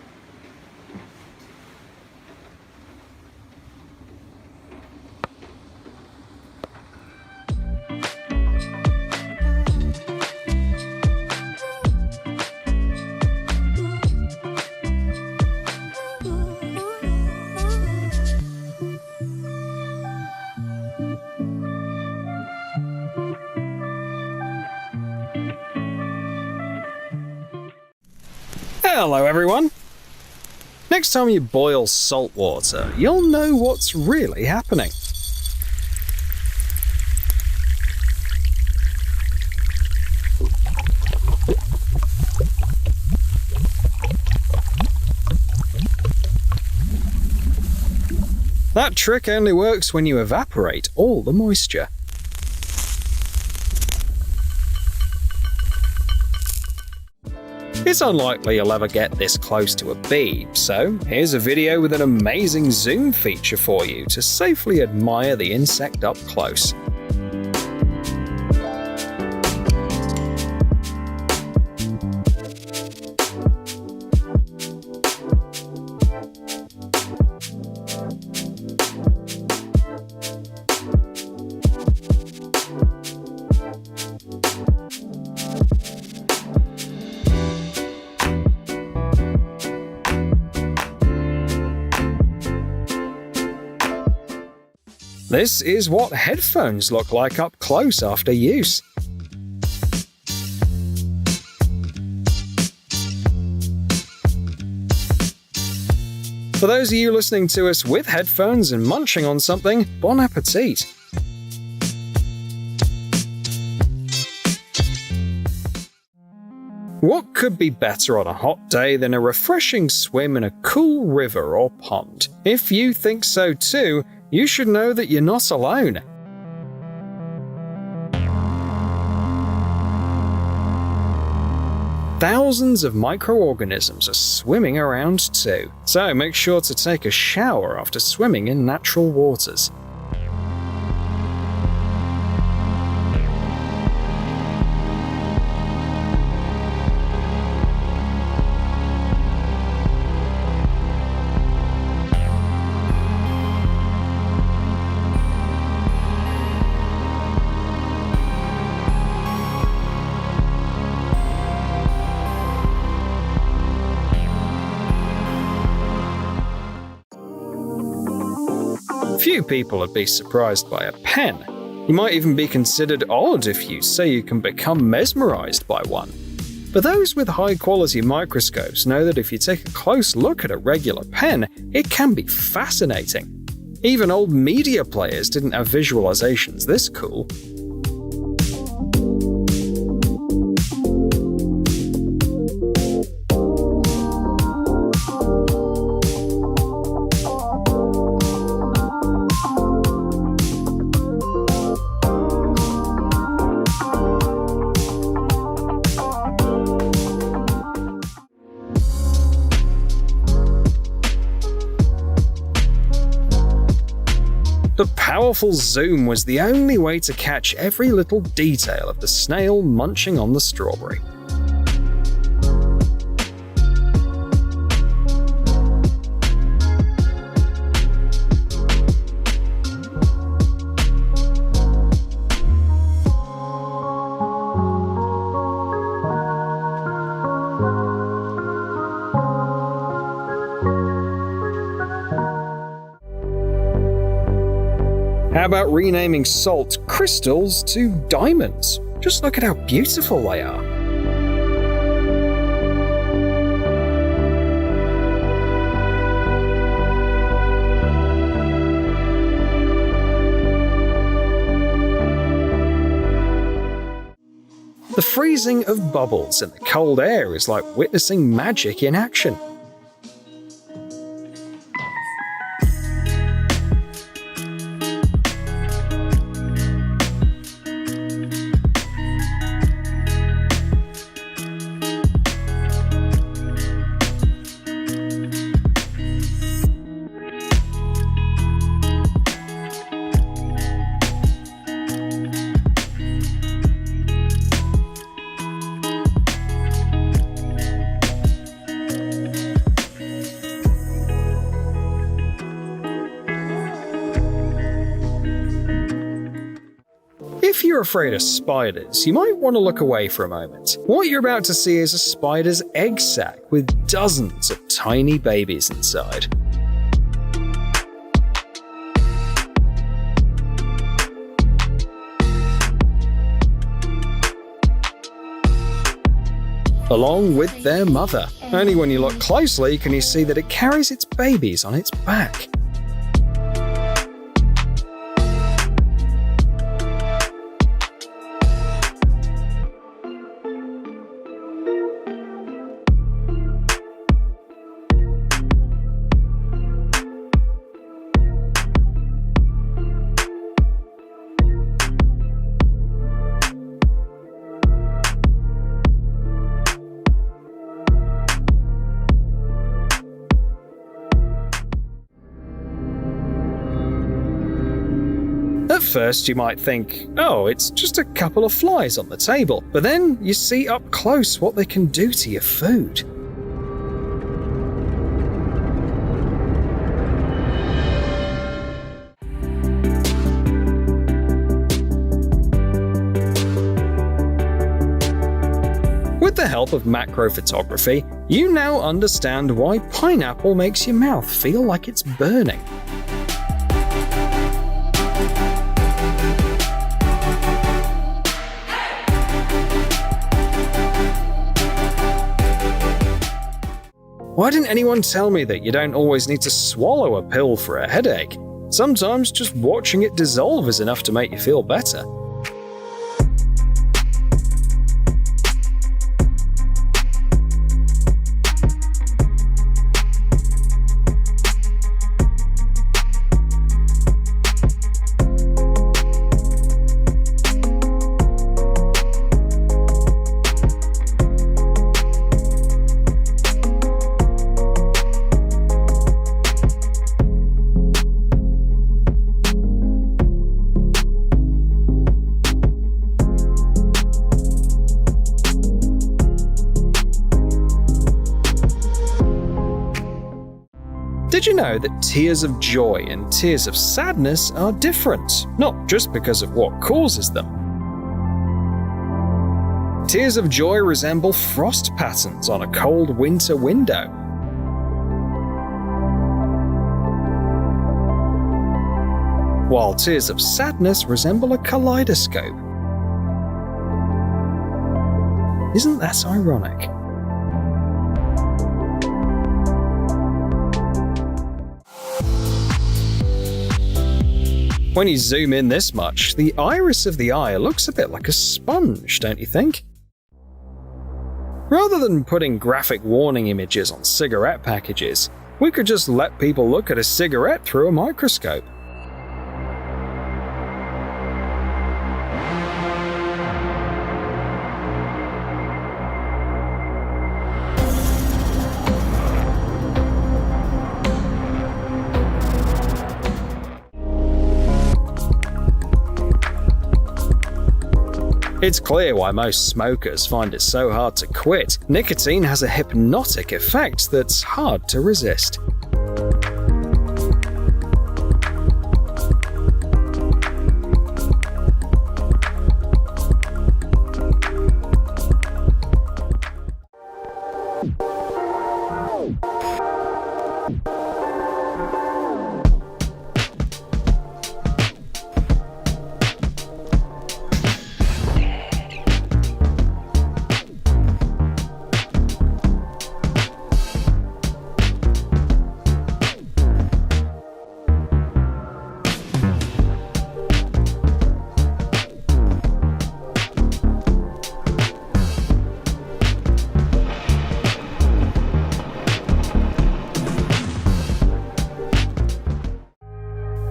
Hello everyone! Next time you boil salt water, you'll know what's really happening. That trick only works when you evaporate all the moisture. It's unlikely you'll ever get this close to a bee, so here's a video with an amazing zoom feature for you to safely admire the insect up close. This is what headphones look like up close after use. For those of you listening to us with headphones and munching on something, bon appetit. What could be better on a hot day than a refreshing swim in a cool river or pond? If you think so too, you should know that you're not alone. Thousands of microorganisms are swimming around too, so make sure to take a shower after swimming in natural waters. Few people would be surprised by a pen. You might even be considered odd if you say you can become mesmerized by one. But those with high-quality microscopes know that if you take a close look at a regular pen, it can be fascinating. Even old media players didn't have visualizations this cool. The powerful zoom was the only way to catch every little detail of the snail munching on the strawberry. How about renaming salt crystals to diamonds? Just look at how beautiful they are. The freezing of bubbles in the cold air is like witnessing magic in action. If you're afraid of spiders, you might want to look away for a moment. What you're about to see is a spider's egg sac with dozens of tiny babies inside. Along with their mother. Only when you look closely can you see that it carries its babies on its back. At first you might think, oh, it's just a couple of flies on the table, but then you see up close what they can do to your food. With the help of macro photography, you now understand why pineapple makes your mouth feel like it's burning. Why didn't anyone tell me that you don't always need to swallow a pill for a headache? Sometimes just watching it dissolve is enough to make you feel better. Did you know that tears of joy and tears of sadness are different, not just because of what causes them? Tears of joy resemble frost patterns on a cold winter window. While tears of sadness resemble a kaleidoscope. Isn't that ironic? When you zoom in this much, the iris of the eye looks a bit like a sponge, don't you think? Rather than putting graphic warning images on cigarette packages, we could just let people look at a cigarette through a microscope. It's clear why most smokers find it so hard to quit. Nicotine has a hypnotic effect that's hard to resist.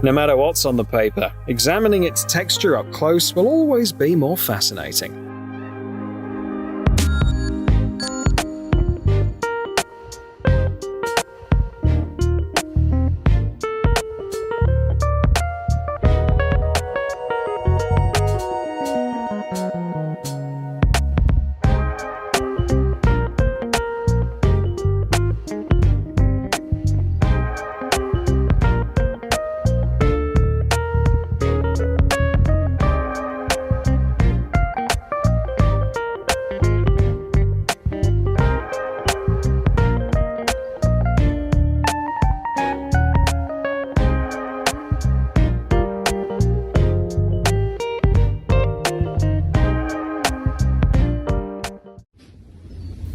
No matter what's on the paper, examining its texture up close will always be more fascinating.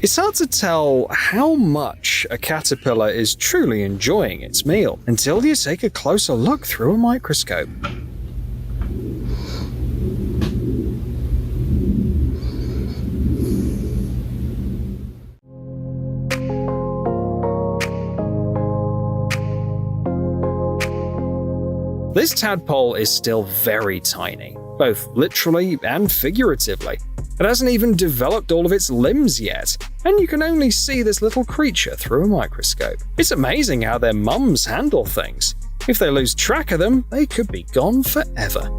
It's hard to tell how much a caterpillar is truly enjoying its meal until you take a closer look through a microscope. This tadpole is still very tiny, both literally and figuratively. It hasn't even developed all of its limbs yet, and you can only see this little creature through a microscope. It's amazing how their mums handle things. If they lose track of them, they could be gone forever.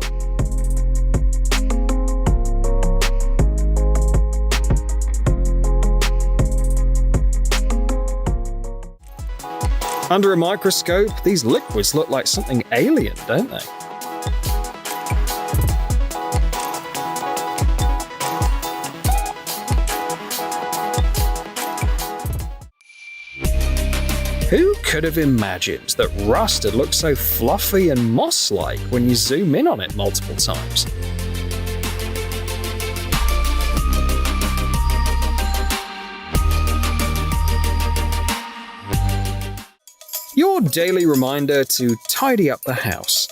Under a microscope, these liquids look like something alien, don't they? Who could have imagined that rust would look so fluffy and moss-like when you zoom in on it multiple times? Your daily reminder to tidy up the house.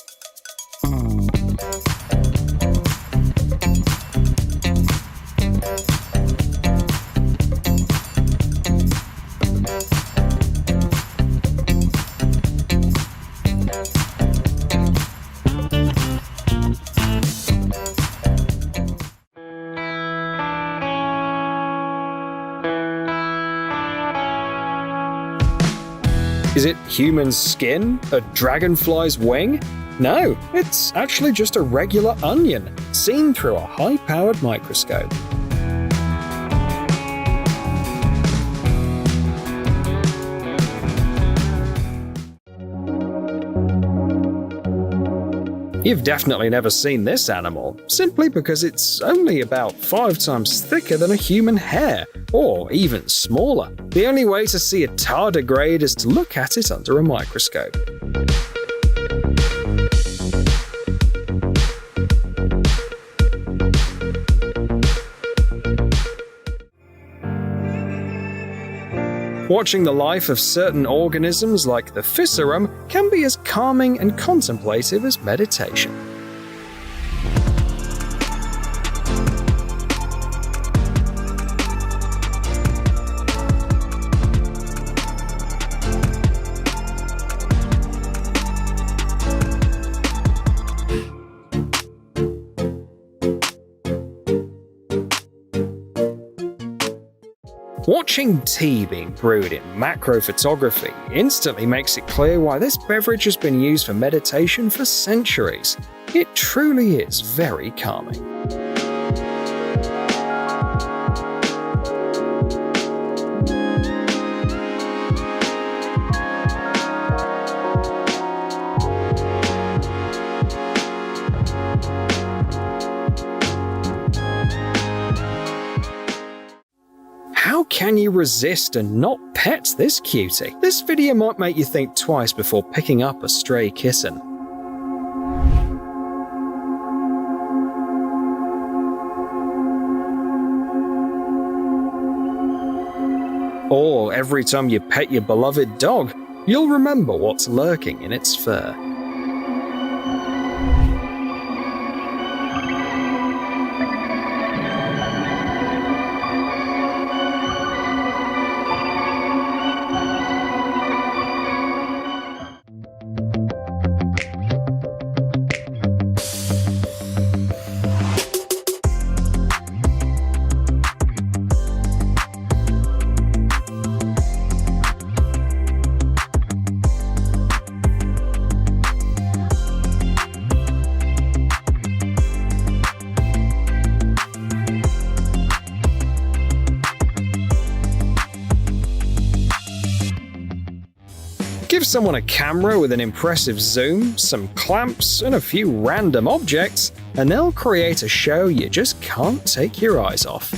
Is it human skin? A dragonfly's wing? No, it's actually just a regular onion, seen through a high-powered microscope. You've definitely never seen this animal, simply because it's only about 5 times thicker than a human hair, or even smaller. The only way to see a tardigrade is to look at it under a microscope. Watching the life of certain organisms like the Physarum can be as calming and contemplative as meditation. Watching tea being brewed in macro photography instantly makes it clear why this beverage has been used for meditation for centuries. It truly is very calming. How can you resist and not pet this cutie? This video might make you think twice before picking up a stray kitten. Or every time you pet your beloved dog, you'll remember what's lurking in its fur. Give someone a camera with an impressive zoom, some clamps, and a few random objects, and they'll create a show you just can't take your eyes off.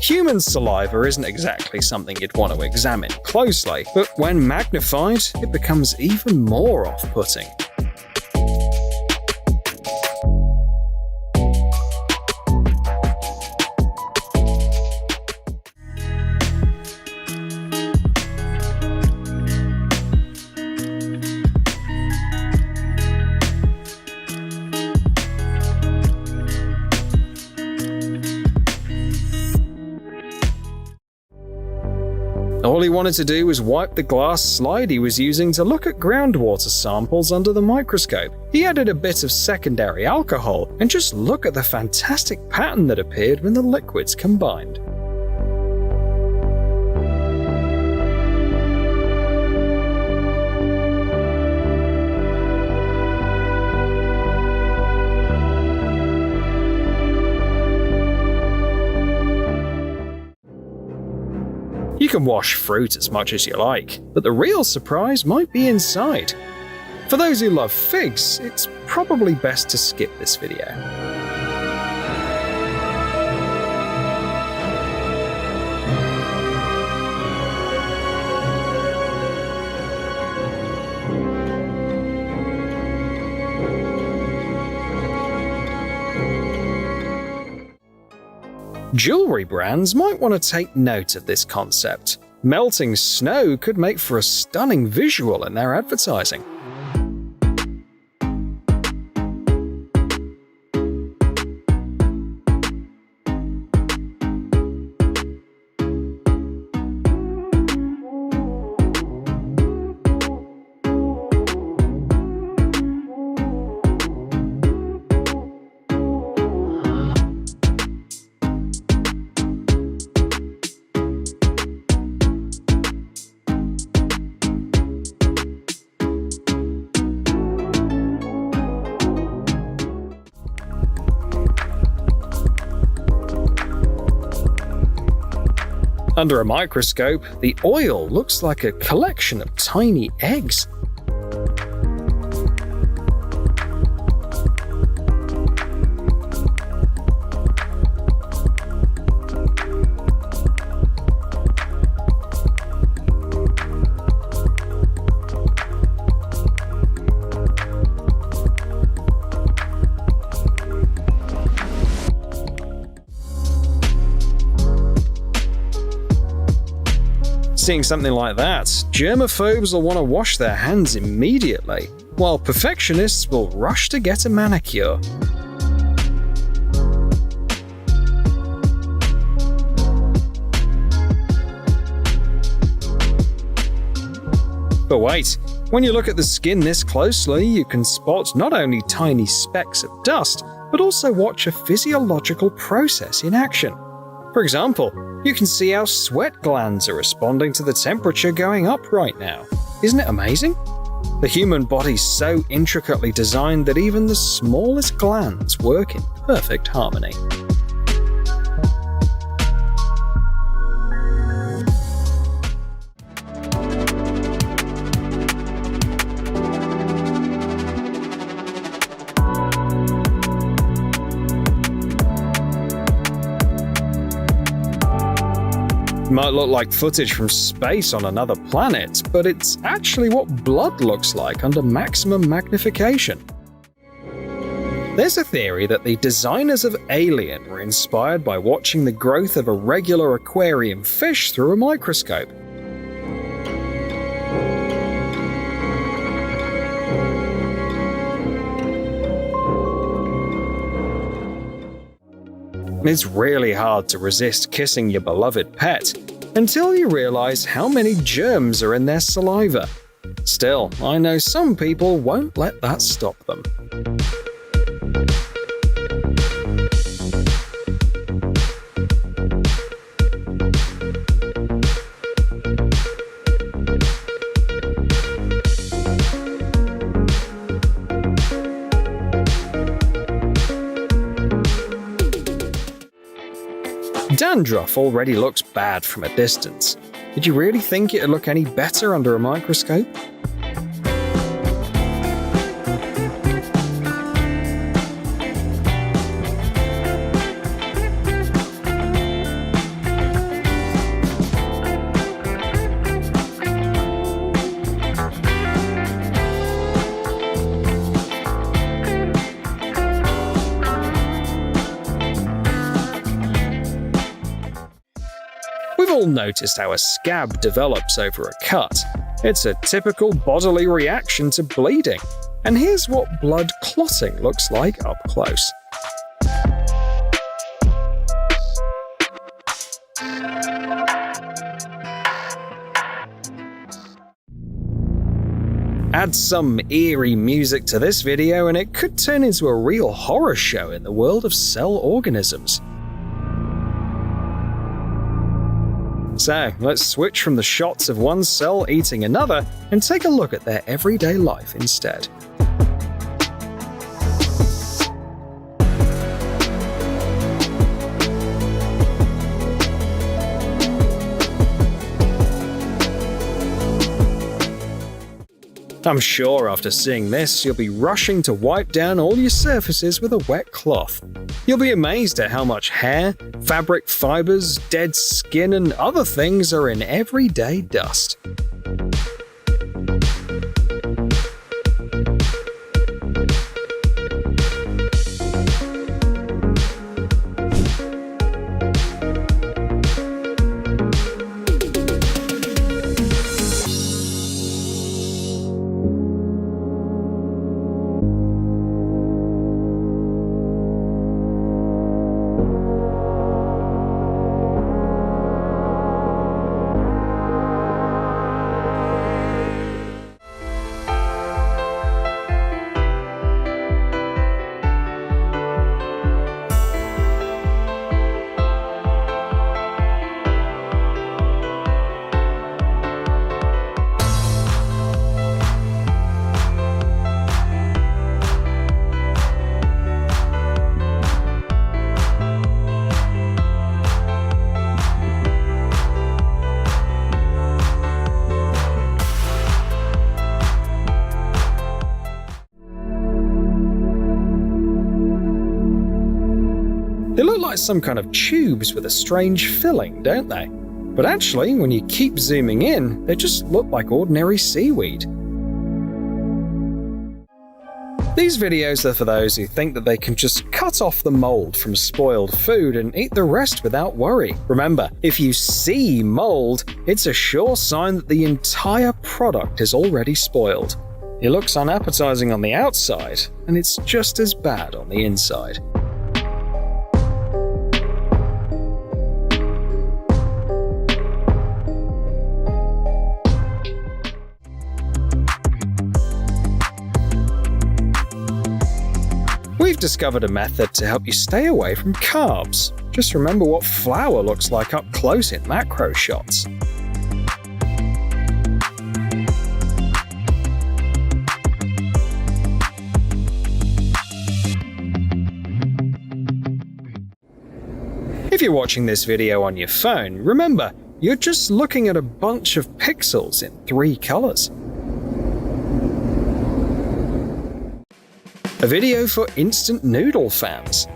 Human saliva isn't exactly something you'd want to examine closely, but when magnified, it becomes even more off-putting. All he wanted to do was wipe the glass slide he was using to look at groundwater samples under the microscope. He added a bit of secondary alcohol, and just look at the fantastic pattern that appeared when the liquids combined. You can wash fruit as much as you like, but the real surprise might be inside. For those who love figs, it's probably best to skip this video. Jewelry brands might want to take note of this concept. Melting snow could make for a stunning visual in their advertising. Under a microscope, the oil looks like a collection of tiny eggs. Seeing something like that, germaphobes will want to wash their hands immediately, while perfectionists will rush to get a manicure. But wait, when you look at the skin this closely, you can spot not only tiny specks of dust, but also watch a physiological process in action. For example, you can see how sweat glands are responding to the temperature going up right now. Isn't it amazing? The human body's so intricately designed that even the smallest glands work in perfect harmony. Might look like footage from space on another planet, but it's actually what blood looks like under maximum magnification. There's a theory that the designers of Alien were inspired by watching the growth of a regular aquarium fish through a microscope. It's really hard to resist kissing your beloved pet until you realize how many germs are in their saliva. Still, I know some people won't let that stop them. Dandruff already looks bad from a distance. Did you really think it'd look any better under a microscope? We've all noticed how a scab develops over a cut. It's a typical bodily reaction to bleeding. And here's what blood clotting looks like up close. Add some eerie music to this video and it could turn into a real horror show in the world of cell organisms. So, let's switch from the shots of one cell eating another and take a look at their everyday life instead. I'm sure after seeing this, you'll be rushing to wipe down all your surfaces with a wet cloth. You'll be amazed at how much hair, fabric fibers, dead skin, and other things are in everyday dust. They look like some kind of tubes with a strange filling, don't they? But actually, when you keep zooming in, they just look like ordinary seaweed. These videos are for those who think that they can just cut off the mold from spoiled food and eat the rest without worry. Remember, if you see mold, it's a sure sign that the entire product is already spoiled. It looks unappetizing on the outside, and it's just as bad on the inside. We've discovered a method to help you stay away from carbs. Just remember what flour looks like up close in macro shots. If you're watching this video on your phone, remember, you're just looking at a bunch of pixels in 3 colors. A video for instant noodle fans.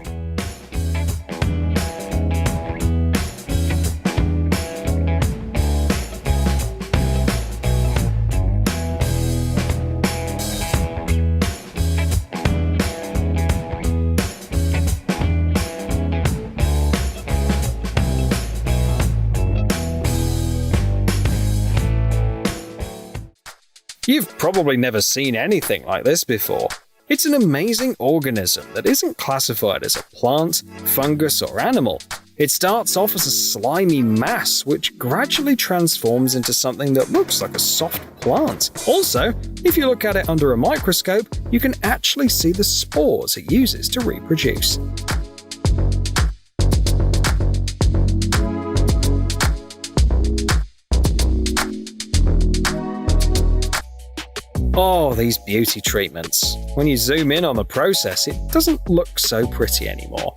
You've probably never seen anything like this before. It's an amazing organism that isn't classified as a plant, fungus, or animal. It starts off as a slimy mass which gradually transforms into something that looks like a soft plant. Also, if you look at it under a microscope, you can actually see the spores it uses to reproduce. Oh, these beauty treatments. When you zoom in on the process, it doesn't look so pretty anymore.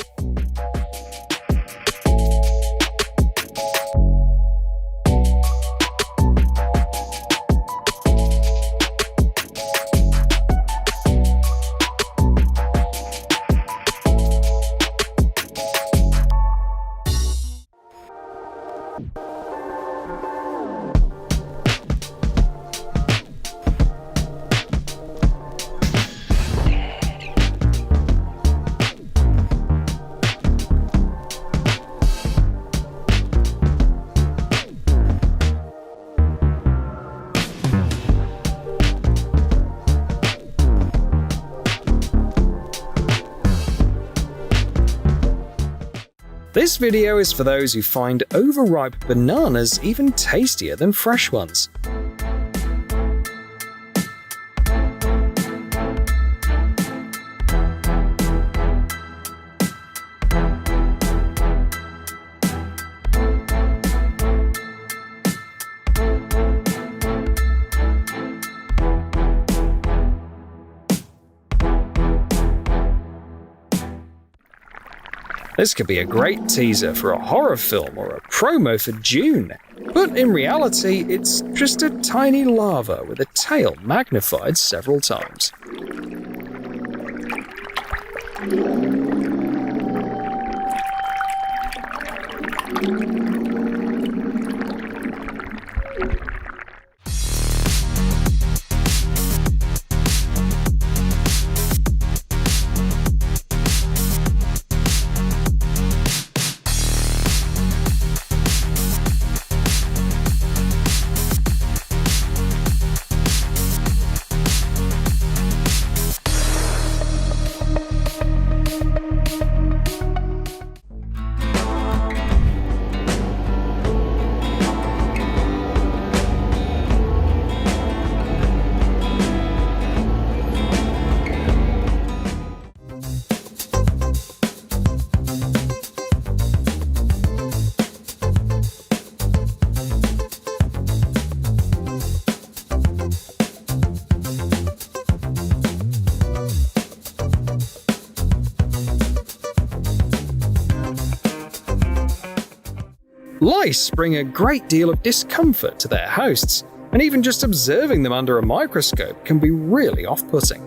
This video is for those who find overripe bananas even tastier than fresh ones. This could be a great teaser for a horror film or a promo for Dune. But in reality, it's just a tiny lava with a tail magnified several times. Lice bring a great deal of discomfort to their hosts, and even just observing them under a microscope can be really off-putting.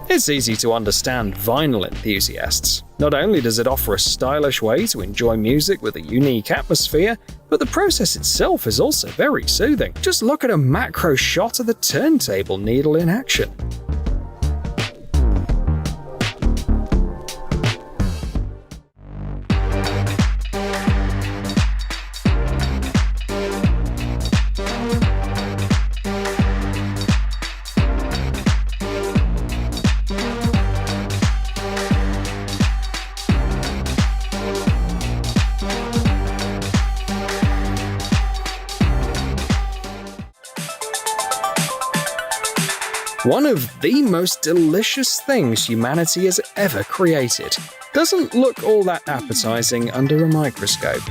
It's easy to understand vinyl enthusiasts. Not only does it offer a stylish way to enjoy music with a unique atmosphere, but the process itself is also very soothing. Just look at a macro shot of the turntable needle in action. One of the most delicious things humanity has ever created. Doesn't look all that appetizing under a microscope.